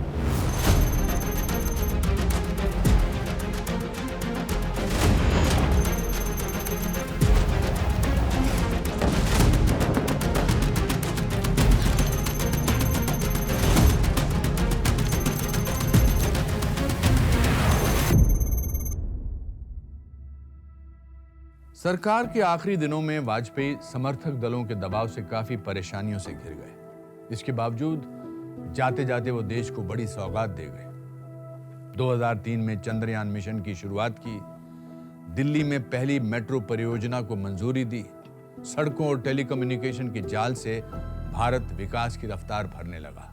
सरकार के आखिरी दिनों में वाजपेयी समर्थक दलों के दबाव से काफी परेशानियों से घिर गए। इसके बावजूद जाते जाते वो देश को बड़ी सौगात दे गए। 2003 में चंद्रयान मिशन की शुरुआत की। दिल्ली में पहली मेट्रो परियोजना को मंजूरी दी। सड़कों और टेलीकम्युनिकेशन के जाल से भारत विकास की रफ्तार भरने लगा।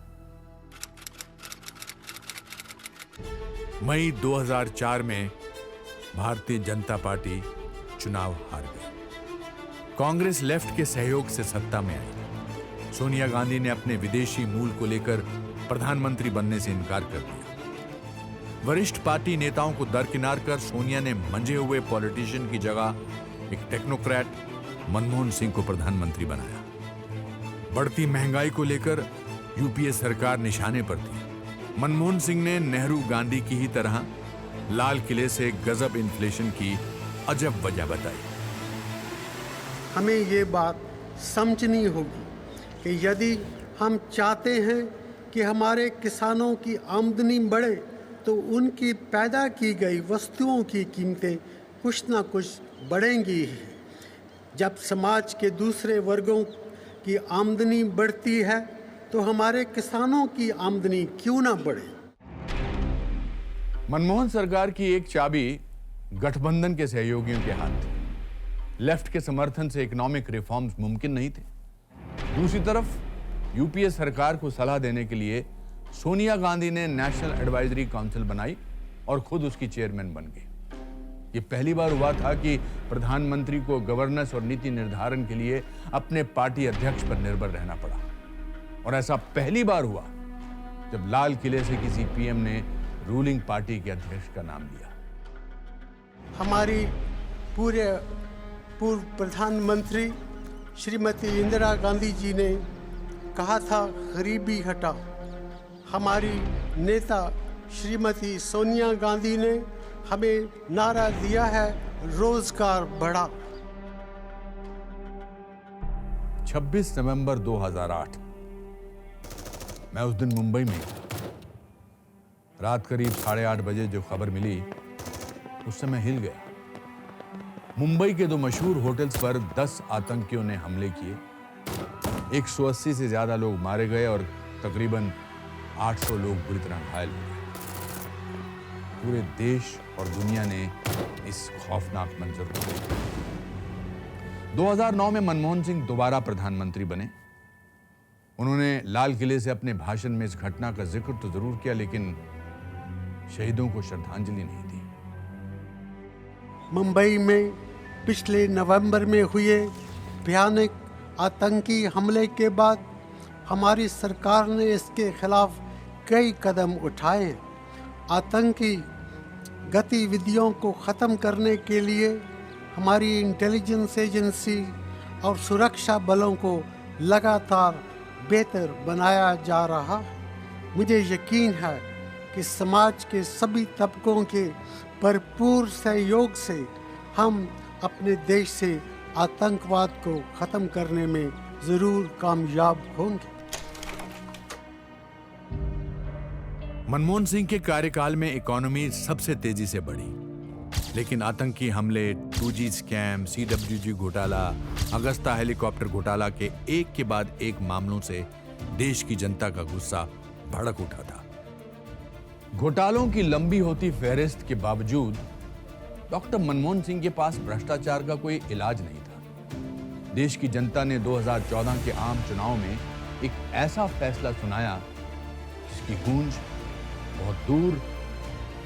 मई 2004 में भारतीय जनता पार्टी चुनाव हार गई। कांग्रेस लेफ्ट के सहयोग से सत्ता में आई। सोनिया गांधी ने अपने विदेशी मूल को लेकर प्रधानमंत्री बनने से इनकार कर दिया। वरिष्ठ पार्टी नेताओं को दरकिनार कर सोनिया ने मंझे हुए पॉलिटिशियन की जगह एक टेक्नोक्रेट मनमोहन सिंह को प्रधानमंत्री बनाया। बढ़ती महंगाई को लेकर यूपीए सरकार निशाने पर थी। मनमोहन सिंह ने नेहरू गांधी की ही तरह लाल किले से गजब इन्फ्लेशन की अजब वजह बताई। हमें ये बात समझनी होगी कि यदि हम चाहते हैं कि हमारे किसानों की आमदनी बढ़े तो उनकी पैदा की गई वस्तुओं की कीमतें कुछ ना कुछ बढ़ेंगी ही। जब समाज के दूसरे वर्गों की आमदनी बढ़ती है तो हमारे किसानों की आमदनी क्यों ना बढ़े। मनमोहन सरकार की एक चाबी गठबंधन के सहयोगियों के हाथ थी। लेफ्ट के समर्थन से इकोनॉमिक रिफॉर्म्स मुमकिन नहीं थे। दूसरी तरफ यूपीए सरकार को सलाह देने के लिए सोनिया गांधी ने नेशनल एडवाइजरी काउंसिल बनाई और खुद उसकी चेयरमैन बन गई। ये पहली बार हुआ था कि प्रधानमंत्री को गवर्नेंस और नीति निर्धारण के लिए अपने पार्टी अध्यक्ष पर निर्भर रहना पड़ा। और ऐसा पहली बार हुआ जब लाल किले से किसी पीएम ने रूलिंग पार्टी के अध्यक्ष का नाम लिया। हमारी पूर्व प्रधानमंत्री श्रीमती इंदिरा गांधी जी ने कहा था गरीबी हटा। हमारी नेता श्रीमती सोनिया गांधी ने हमें नारा दिया है रोजगार बढ़ा। 26 नवंबर 2008 मैं उस दिन मुंबई में रात करीब 8:30 बजे जो खबर मिली उस समय हिल गया। मुंबई के 2 मशहूर होटल्स पर 10 आतंकियों ने हमले किए। 180 से ज्यादा लोग मारे गए और तकरीबन 800 लोग बुरी तरह घायल हो गए। पूरे देश और दुनिया ने इस खौफनाक मंजर को देखा। 2009 में मनमोहन सिंह दोबारा प्रधानमंत्री बने। उन्होंने लाल किले से अपने भाषण में इस घटना का जिक्र तो जरूर किया, लेकिन शहीदों को श्रद्धांजलि नहीं दी। मुंबई में पिछले नवंबर में हुए भयानक आतंकी हमले के बाद हमारी सरकार ने इसके खिलाफ कई कदम उठाए हैं। आतंकी गतिविधियों को ख़त्म करने के लिए हमारी इंटेलिजेंस एजेंसी और सुरक्षा बलों को लगातार बेहतर बनाया जा रहा है। मुझे यकीन है कि समाज के सभी तबकों के भरपूर सहयोग से हम अपने देश से आतंकवाद को ख़त्म करने में ज़रूर कामयाब होंगे। मनमोहन सिंह के कार्यकाल में इकोनॉमी सबसे तेजी से बढ़ी, लेकिन आतंकी हमले, 2G स्कैम, CWG घोटाला, अगस्ता हेलीकॉप्टर घोटाला के एक के बाद एक मामलों से देश की जनता का गुस्सा भड़क उठा था। घोटालों की लंबी होती फहरिस्त के बावजूद डॉक्टर मनमोहन सिंह के पास भ्रष्टाचार का कोई इलाज नहीं था। देश की जनता ने 2014 के आम चुनाव में एक ऐसा फैसला सुनाया जिसकी गूंज बहुत दूर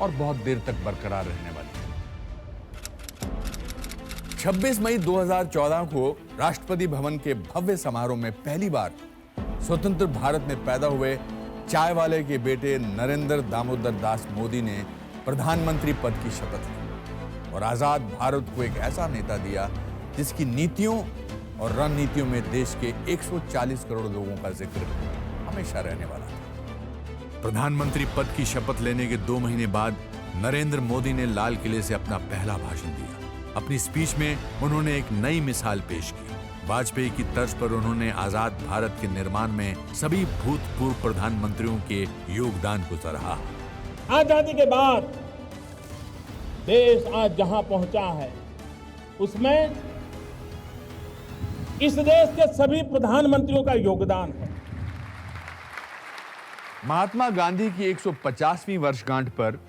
और बहुत देर तक बरकरार रहने वाली है। 26 मई 2014 को राष्ट्रपति भवन के भव्य समारोह में पहली बार स्वतंत्र भारत में पैदा हुए चाय वाले के बेटे नरेंद्र दामोदर दास मोदी ने प्रधानमंत्री पद की शपथ ली और आजाद भारत को एक ऐसा नेता दिया जिसकी नीतियों और रणनीतियों में देश के 140 करोड़ लोगों का जिक्र हमेशा रहने वाला था। प्रधानमंत्री पद की शपथ लेने के 2 महीने बाद नरेंद्र मोदी ने लाल किले से अपना पहला भाषण दिया। अपनी स्पीच में उन्होंने एक नई मिसाल पेश की। वाजपेयी की तर्ज पर उन्होंने आजाद भारत के निर्माण में सभी भूतपूर्व प्रधानमंत्रियों के योगदान को सराहा। आजादी के बाद देश आज जहां पहुंचा है उसमें इस देश के सभी प्रधानमंत्रियों का योगदान है। महात्मा गांधी की 150वीं वर्षगांठ पर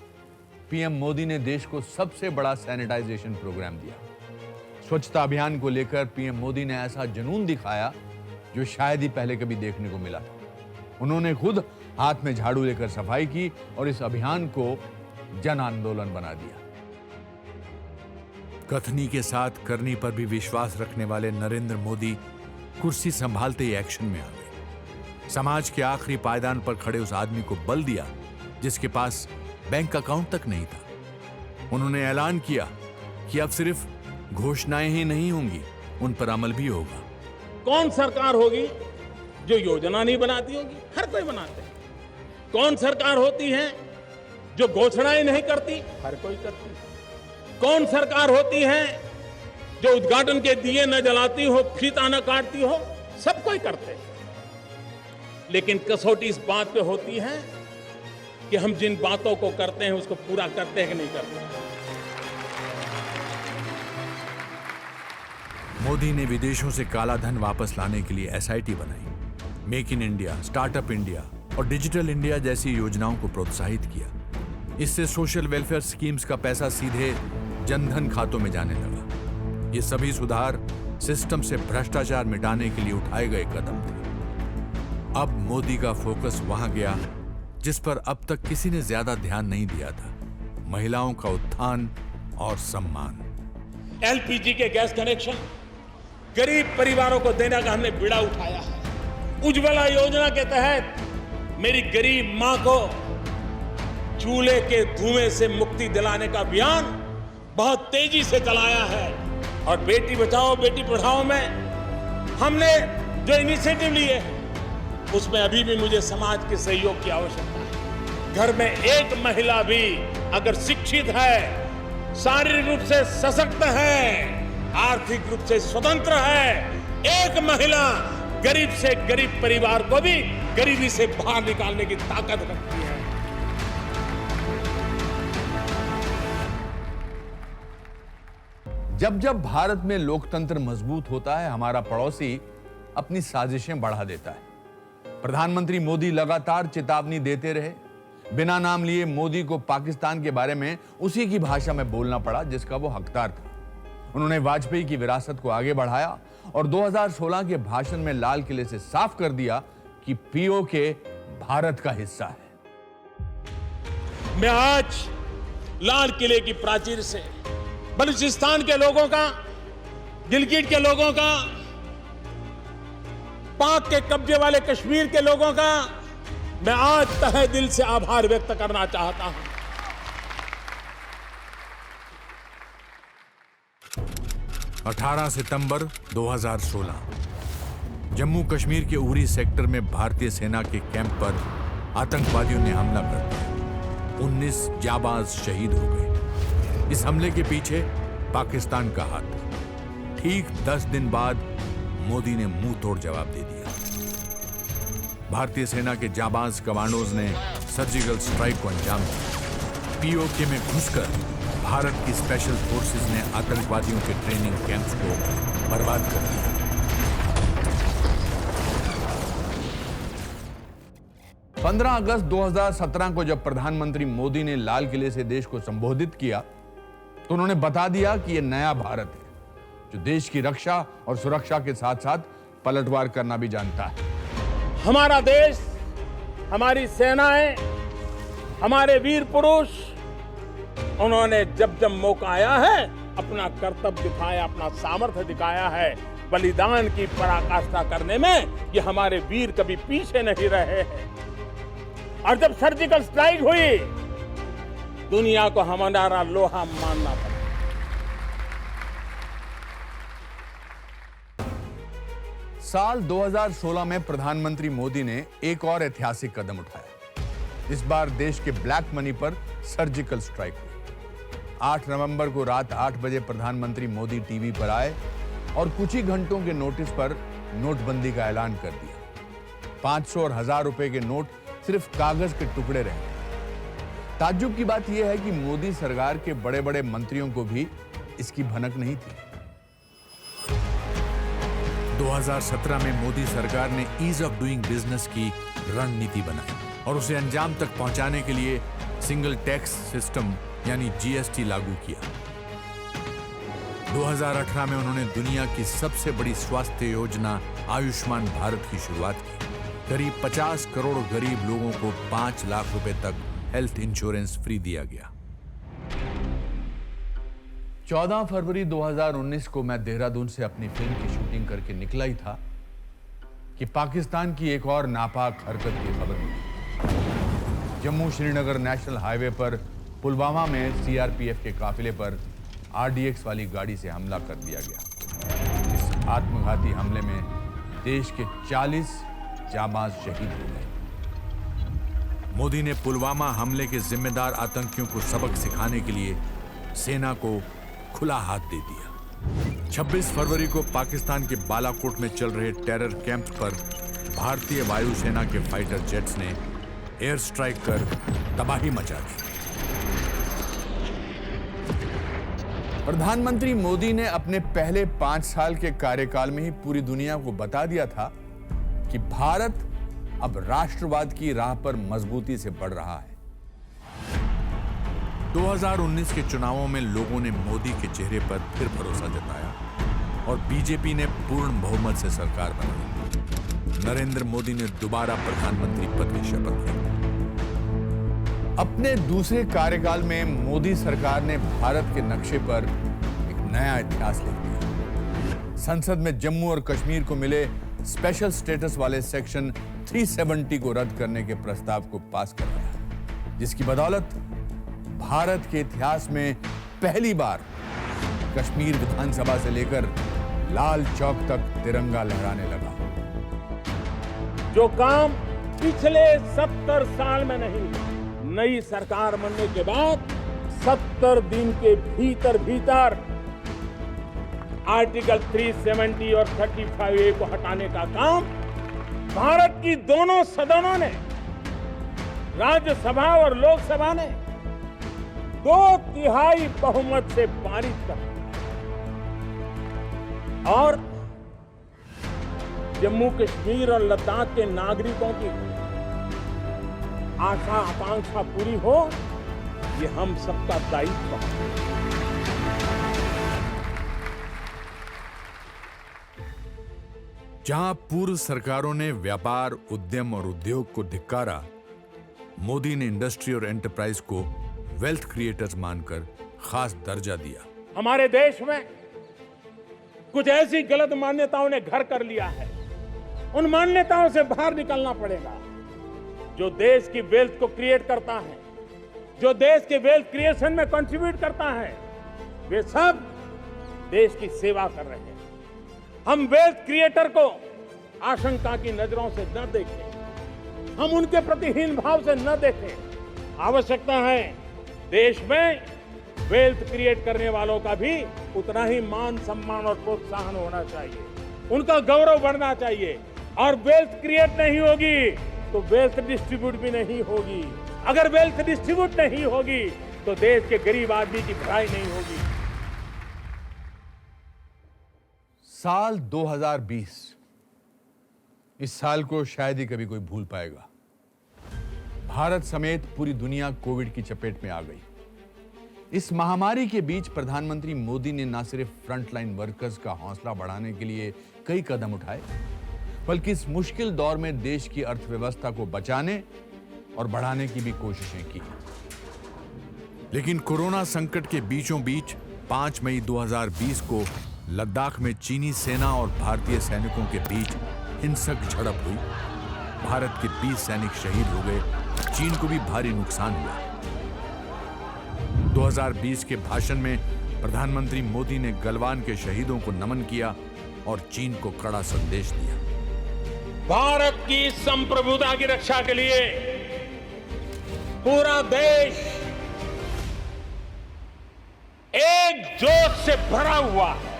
पीएम मोदी ने देश को सबसे बड़ा सैनिटाइजेशन प्रोग्राम दिया। स्वच्छता अभियान को लेकर पीएम मोदी ने ऐसा जुनून दिखाया जो शायद ही पहले कभी देखने को मिला था। उन्होंने खुद हाथ में झाड़ू लेकर सफाई की और इस अभियान को जन आंदोलन बना दिया। कथनी के साथ करनी पर भी विश्वास रखने वाले नरेंद्र मोदी कुर्सी संभालते ही एक्शन में आ गए। समाज के आखिरी पायदान पर खड़े उस आदमी को बल दिया जिसके पास बैंक अकाउंट तक नहीं था। उन्होंने ऐलान किया कि अब सिर्फ घोषणाएं ही नहीं होंगी, उन पर अमल भी होगा। कौन सरकार होगी जो योजना नहीं बनाती होगी? हर कोई बनाते हैं। कौन सरकार होती है जो घोषणाएं नहीं करती? हर कोई करती है। कौन सरकार होती है जो उद्घाटन के दिए न जलाती हो, फीता न काटती हो? सब कोई करते हैं। लेकिन कसौटी इस बात पे होती है कि हम जिन बातों को करते हैं उसको पूरा करते हैं कि नहीं करते। मोदी ने विदेशों से काला धन वापस लाने के लिए एसआईटी बनाई, make in India, startup India और डिजिटल इंडिया जैसी योजनाओं को प्रोत्साहित किया। इससे सोशल वेलफेयर स्कीम्स का पैसा सीधे जनधन खातों में जाने लगा। ये सभी सुधार सिस्टम से भ्रष्टाचार मिटाने के लिए उठाए गए कदम थे। अब मोदी का फोकस वहां गया जिस पर अब तक किसी ने ज्यादा ध्यान नहीं दिया था, महिलाओं का उत्थान और सम्मान। एलपीजी के गैस कनेक्शन गरीब परिवारों को देने का हमने बीड़ा उठाया है। उज्ज्वला योजना के तहत मेरी गरीब मां को चूल्हे के धुएं से मुक्ति दिलाने का अभियान बहुत तेजी से चलाया है। और बेटी बचाओ बेटी पढ़ाओ में हमने जो इनिशिएटिव लिए हैं उसमें अभी भी मुझे समाज के सहयोग की आवश्यकता है। घर में एक महिला भी अगर शिक्षित है, शारीरिक रूप से सशक्त है, आर्थिक रूप से स्वतंत्र है, एक महिला गरीब से गरीब परिवार को भी गरीबी से बाहर निकालने की ताकत रखती है। जब जब भारत में लोकतंत्र मजबूत होता है, हमारा पड़ोसी अपनी साजिशें बढ़ा देता है। प्रधानमंत्री मोदी लगातार चेतावनी देते रहे। बिना नाम लिए मोदी को पाकिस्तान के बारे में उसी की भाषा में बोलना पड़ा जिसका वो हकदार था। उन्होंने वाजपेयी की विरासत को आगे बढ़ाया और 2016 के भाषण में लाल किले से साफ कर दिया कि पीओके भारत का हिस्सा है। मैं आज लाल किले की प्राचीर से बलूचिस्तान के लोगों का, गिलगिट के लोगों का, पाक के कब्जे वाले कश्मीर के लोगों का मैं आज तहे दिल से आभार व्यक्त करना चाहता हूं। 18 सितंबर 2016 जम्मू कश्मीर के उरी सेक्टर में भारतीय सेना के कैंप पर आतंकवादियों ने हमला कर दिया। 19 जाबाज शहीद हो गए। इस हमले के पीछे पाकिस्तान का हाथ था। ठीक 10 दिन बाद मोदी ने मुंह तोड़ जवाब दे दिया। भारतीय सेना के जाबाज कमांडोज ने सर्जिकल स्ट्राइक को अंजाम दिया। पीओके में घुसकर भारत की स्पेशल फोर्सेस ने आतंकवादियों के ट्रेनिंग कैंप्स को बर्बाद कर दिया। पंद्रह अगस्त 2017 को जब प्रधानमंत्री मोदी ने लाल किले से देश को संबोधित किया तो उन्होंने बता दिया कि यह नया भारत है जो देश की रक्षा और सुरक्षा के साथ साथ पलटवार करना भी जानता है। हमारा देश, हमारी सेनाएं, हमारे वीर पुरुष, उन्होंने जब जब मौका आया है अपना कर्तव्य दिखाया, अपना सामर्थ्य दिखाया है। बलिदान की पराकाष्ठा करने में ये हमारे वीर कभी पीछे नहीं रहे हैं। और जब सर्जिकल स्ट्राइक हुई, दुनिया को हमारा लोहा मानना पड़ा। साल 2016 में प्रधानमंत्री मोदी ने एक और ऐतिहासिक कदम उठाया। इस बार देश के ब्लैक मनी पर सर्जिकल स्ट्राइक हुई। 8 नवंबर को रात 8 बजे प्रधानमंत्री मोदी टीवी पर आए और कुछ ही घंटों के नोटिस पर नोटबंदी का ऐलान कर दिया। 500 और 1000 रुपए के नोट सिर्फ कागज के टुकड़े रहे। ताज्जुब की बात यह है कि मोदी सरकार के बड़े बड़े मंत्रियों को भी इसकी भनक नहीं थी। 2017 में मोदी सरकार ने ईज ऑफ डूइंग बिजनेस की रणनीति बनाई और उसे अंजाम तक पहुंचाने के लिए सिंगल टैक्स सिस्टम यानी जीएसटी लागू किया। 2018 में उन्होंने दुनिया की सबसे बड़ी स्वास्थ्य योजना आयुष्मान भारत की शुरुआत की। करीब 50 करोड़ गरीब लोगों को 5 लाख रुपए तक हेल्थ इंश्योरेंस फ्री दिया गया। 14 फरवरी 2019 को मैं देहरादून से अपनी फिल्म की शूटिंग करके निकला ही था कि पाकिस्तान की एक और नापाक हरकत की खबर मिली। जम्मू श्रीनगर नेशनल हाईवे पर पुलवामा में सीआरपीएफ के काफिले पर आरडीएक्स वाली गाड़ी से हमला कर दिया गया। इस आत्मघाती हमले में देश के 40 जाबाज शहीद हो गए। मोदी ने पुलवामा हमले के जिम्मेदार आतंकियों को सबक सिखाने के लिए सेना को खुला हाथ दे दिया। 26 फरवरी को पाकिस्तान के बालाकोट में चल रहे टेरर कैंप पर भारतीय वायुसेना के फाइटर जेट्स ने एयर स्ट्राइक कर तबाही मचा दी। प्रधानमंत्री मोदी ने अपने पहले 5 साल के कार्यकाल में ही पूरी दुनिया को बता दिया था कि भारत अब राष्ट्रवाद की राह पर मजबूती से बढ़ रहा है। 2019 के चुनावों में लोगों ने मोदी के चेहरे पर फिर भरोसा जताया और बीजेपी ने पूर्ण बहुमत से सरकार बनाई। नरेंद्र मोदी ने दोबारा प्रधानमंत्री पद की शपथ ली। अपने दूसरे कार्यकाल में मोदी सरकार ने भारत के नक्शे पर एक नया इतिहास लिख दिया। संसद में जम्मू और कश्मीर को मिले स्पेशल स्टेटस वाले सेक्शन 370 को रद्द करने के प्रस्ताव को पास करवाया, जिसकी बदौलत भारत के इतिहास में पहली बार कश्मीर विधानसभा से लेकर लाल चौक तक तिरंगा लहराने लगा। जो काम पिछले 70 साल में नहीं, नई सरकार बनने के बाद 70 दिन के भीतर आर्टिकल 370 और 35A को हटाने का काम भारत की दोनों सदनों ने, राज्यसभा और लोकसभा ने 2/3 बहुमत से पारित कर दिया और जम्मू कश्मीर और लद्दाख के नागरिकों की आशा आकांक्षा पूरी हो, ये हम सबका दायित्व है। जहां पूर्व सरकारों ने व्यापार, उद्यम और उद्योग को धिक्कारा, मोदी ने इंडस्ट्री और एंटरप्राइज को वेल्थ क्रिएटर्स मानकर खास दर्जा दिया। हमारे देश में कुछ ऐसी गलत मान्यताओं ने घर कर लिया है। उन मान्यताओं से बाहर निकलना पड़ेगा। जो देश की वेल्थ को क्रिएट करता है, जो देश के वेल्थ क्रिएशन में कंट्रीब्यूट करता है, वे सब देश की सेवा कर रहे हैं। हम वेल्थ क्रिएटर को आशंका की नजरों से न देखें, हम उनके प्रति हीन भाव से न देखें। आवश्यकता है देश में वेल्थ क्रिएट करने वालों का भी उतना ही मान, सम्मान और प्रोत्साहन होना चाहिए, उनका गौरव बढ़ना चाहिए। और वेल्थ क्रिएट नहीं होगी तो वेल्थ डिस्ट्रीब्यूट भी नहीं होगी। अगर वेल्थ डिस्ट्रीब्यूट नहीं होगी तो देश के गरीब आदमी की भलाई नहीं होगी। साल 2020, इस साल को शायद ही कभी कोई भूल पाएगा। भारत समेत पूरी दुनिया कोविड की चपेट में आ गई। इस महामारी के बीच प्रधानमंत्री मोदी ने न सिर्फ फ्रंटलाइन वर्कर्स का हौसला बढ़ाने के लिए कई कदम उठाए, बल्कि इस मुश्किल दौर में देश की अर्थव्यवस्था को बचाने और बढ़ाने की भी कोशिशें की। लेकिन कोरोना संकट के बीचों बीच 5 मई 2020 को लद्दाख में चीनी सेना और भारतीय सैनिकों के बीच हिंसक झड़प हुई। भारत के 20 सैनिक शहीद हो गए। चीन को भी भारी नुकसान हुआ। 2020 के भाषण में प्रधानमंत्री मोदी ने गलवान के शहीदों को नमन किया और चीन को कड़ा संदेश दिया। भारत की संप्रभुता की रक्षा के लिए पूरा देश एक जोश से भरा हुआ है,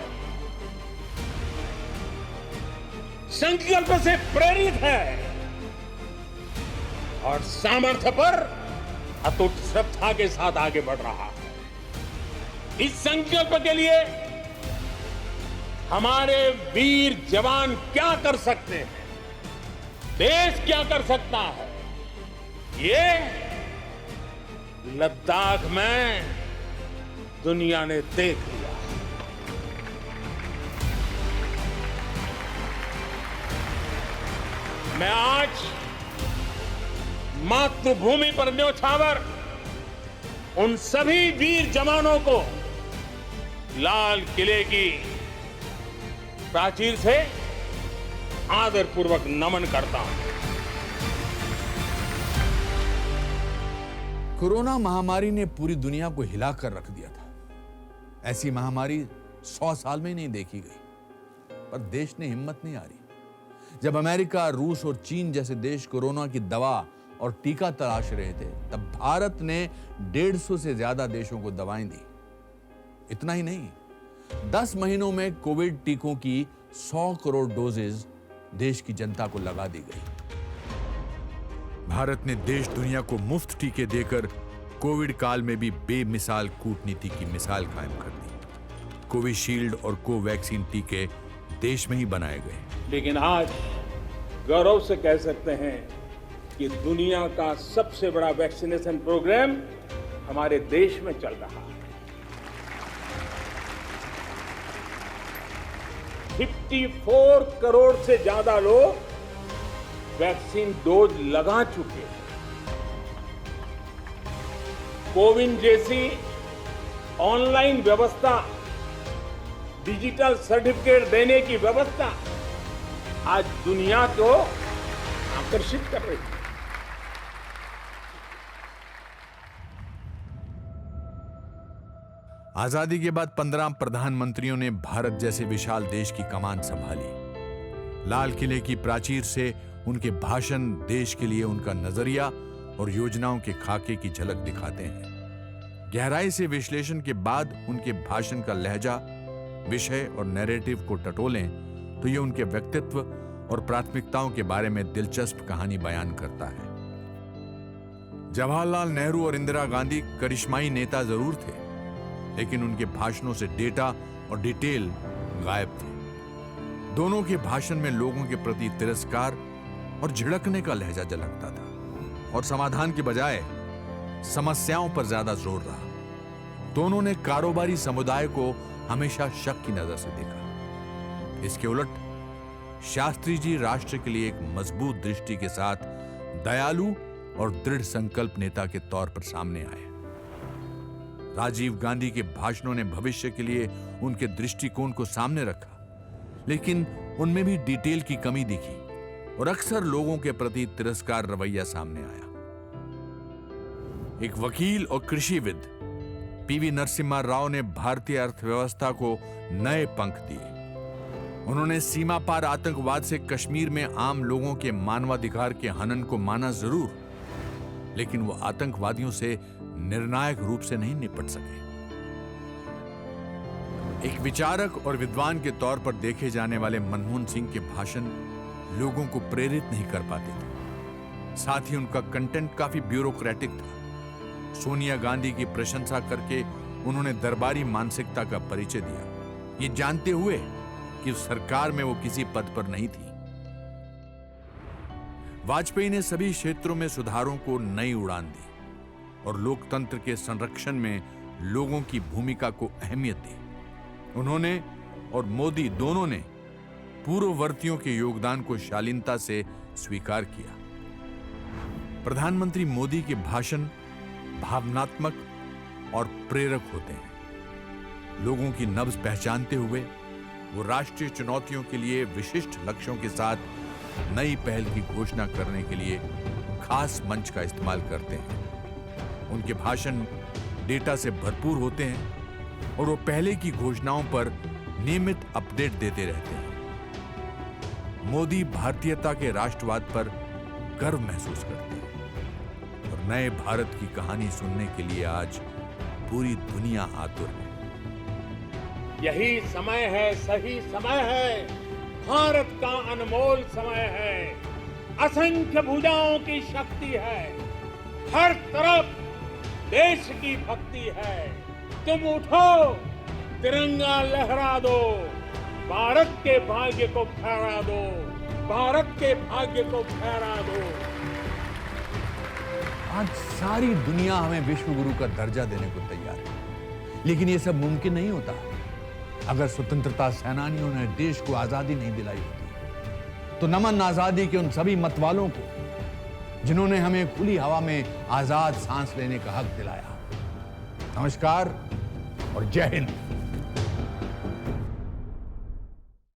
संकल्प से प्रेरित है और सामर्थ्य पर अटूट श्रद्धा के साथ आगे बढ़ रहा है। इस संकल्प के लिए हमारे वीर जवान क्या कर सकते हैं, देश क्या कर सकता है, ये लद्दाख में दुनिया ने देख लिया। मैं आज मातृभूमि पर न्योछावर उन सभी वीर जवानों को लाल किले की प्राचीर से आदरपूर्वक नमन करता हूं। कोरोना महामारी ने पूरी दुनिया को हिलाकर रख दिया था। ऐसी महामारी 100 साल में नहीं देखी गई, पर देश ने हिम्मत नहीं हारी। जब अमेरिका, रूस और चीन जैसे देश कोरोना की दवा और टीका तलाश रहे थे, तब भारत ने 150 से ज्यादा देशों को दवाएं दी। इतना ही नहीं, 10 महीनों में कोविड टीकों की 100 करोड़ डोजेज देश की जनता को लगा दी गई। भारत ने देश दुनिया को मुफ्त टीके देकर कोविड काल में भी बेमिसाल कूटनीति की मिसाल कायम कर दी। कोविशील्ड और कोवैक्सीन टीके देश में ही बनाए गए। लेकिन आज गौरव से कह सकते हैं कि दुनिया का सबसे बड़ा वैक्सीनेशन प्रोग्राम हमारे देश में चल रहा है। 54 करोड़ से ज्यादा लोग वैक्सीन डोज लगा चुके हैं। कोविन जैसी ऑनलाइन व्यवस्था, डिजिटल सर्टिफिकेट देने की व्यवस्था आज दुनिया को आकर्षित कर रही है। आजादी के बाद 15 प्रधानमंत्रियों ने भारत जैसे विशाल देश की कमान संभाली। लाल किले की प्राचीर से उनके भाषण देश के लिए उनका नजरिया और योजनाओं के खाके की झलक दिखाते हैं। गहराई से विश्लेषण के बाद उनके भाषण का लहजा, विषय और नैरेटिव को टटोलें तो ये उनके व्यक्तित्व और प्राथमिकताओं के बारे में दिलचस्प कहानी बयान करता है। जवाहरलाल नेहरू और इंदिरा गांधी करिश्माई नेता जरूर थे, लेकिन उनके भाषणों से डेटा और डिटेल गायब थे। दोनों के भाषण में लोगों के प्रति तिरस्कार और झिड़कने का लहजा झलकता था और समाधान के बजाय समस्याओं पर ज्यादा जोर रहा। दोनों ने कारोबारी समुदाय को हमेशा शक की नजर से देखा। इसके उलट शास्त्री जी राष्ट्र के लिए एक मजबूत दृष्टि के साथ दयालु और दृढ़ संकल्प नेता के तौर पर सामने आए। राजीव गांधी के भाषणों ने भविष्य के लिए उनके दृष्टिकोण को सामने रखा, लेकिन उनमें भी डिटेल की कमी दिखी और अक्सर लोगों के प्रति तिरस्कार रवैया सामने आया। एक वकील और कृषिविद पीवी नरसिम्हा राव ने भारतीय अर्थव्यवस्था को नए पंख दिए। उन्होंने सीमा पार आतंकवाद से कश्मीर में आम लोगों के मानवाधिकार के हनन को माना जरूर, लेकिन वो आतंकवादियों से निर्णायक रूप से नहीं निपट सके। एक विचारक और विद्वान के तौर पर देखे जाने वाले मनमोहन सिंह के भाषण लोगों को प्रेरित नहीं कर पाते थे। साथ ही उनका कंटेंट काफी ब्यूरोक्रेटिक था। सोनिया गांधी की प्रशंसा करके उन्होंने दरबारी मानसिकता का परिचय दिया, ये जानते हुए कि सरकार में वो किसी पद पर नहीं थी। वाजपेयी ने सभी क्षेत्रों में सुधारों को नई उड़ान दी और लोकतंत्र के संरक्षण में लोगों की भूमिका को अहमियत दी। उन्होंने और मोदी दोनों ने पूर्ववर्तियों के योगदान को शालीनता से स्वीकार किया। प्रधानमंत्री मोदी के भाषण भावनात्मक और प्रेरक होते हैं। लोगों की नब्ज पहचानते हुए वो राष्ट्रीय चुनौतियों के लिए विशिष्ट लक्ष्यों के साथ नई पहल की घोषणा करने के लिए खास मंच का इस्तेमाल करते हैं। उनके भाषण डेटा से भरपूर होते हैं और वो पहले की घोषणाओं पर नियमित अपडेट देते रहते हैं। मोदी भारतीयता के राष्ट्रवाद पर गर्व महसूस करते हैं और नए भारत की कहानी सुनने के लिए आज पूरी दुनिया आतुर है। यही समय है, सही समय है, भारत का अनमोल समय है। असंख्य भुजाओं की शक्ति है, हर तरफ देश की भक्ति है। तुम उठो, तिरंगा लहरा दो, भारत के भाग्य को फहरा दो, भारत के भाग्य को फहरा दो। आज सारी दुनिया हमें विश्व गुरु का दर्जा देने को तैयार है, लेकिन यह सब मुमकिन नहीं होता अगर स्वतंत्रता सेनानियों ने देश को आजादी नहीं दिलाई होती। तो नमन आजादी के उन सभी मतवालों को जिन्होंने हमें खुली हवा में आजाद सांस लेने का हक दिलाया। नमस्कार और जय हिंद।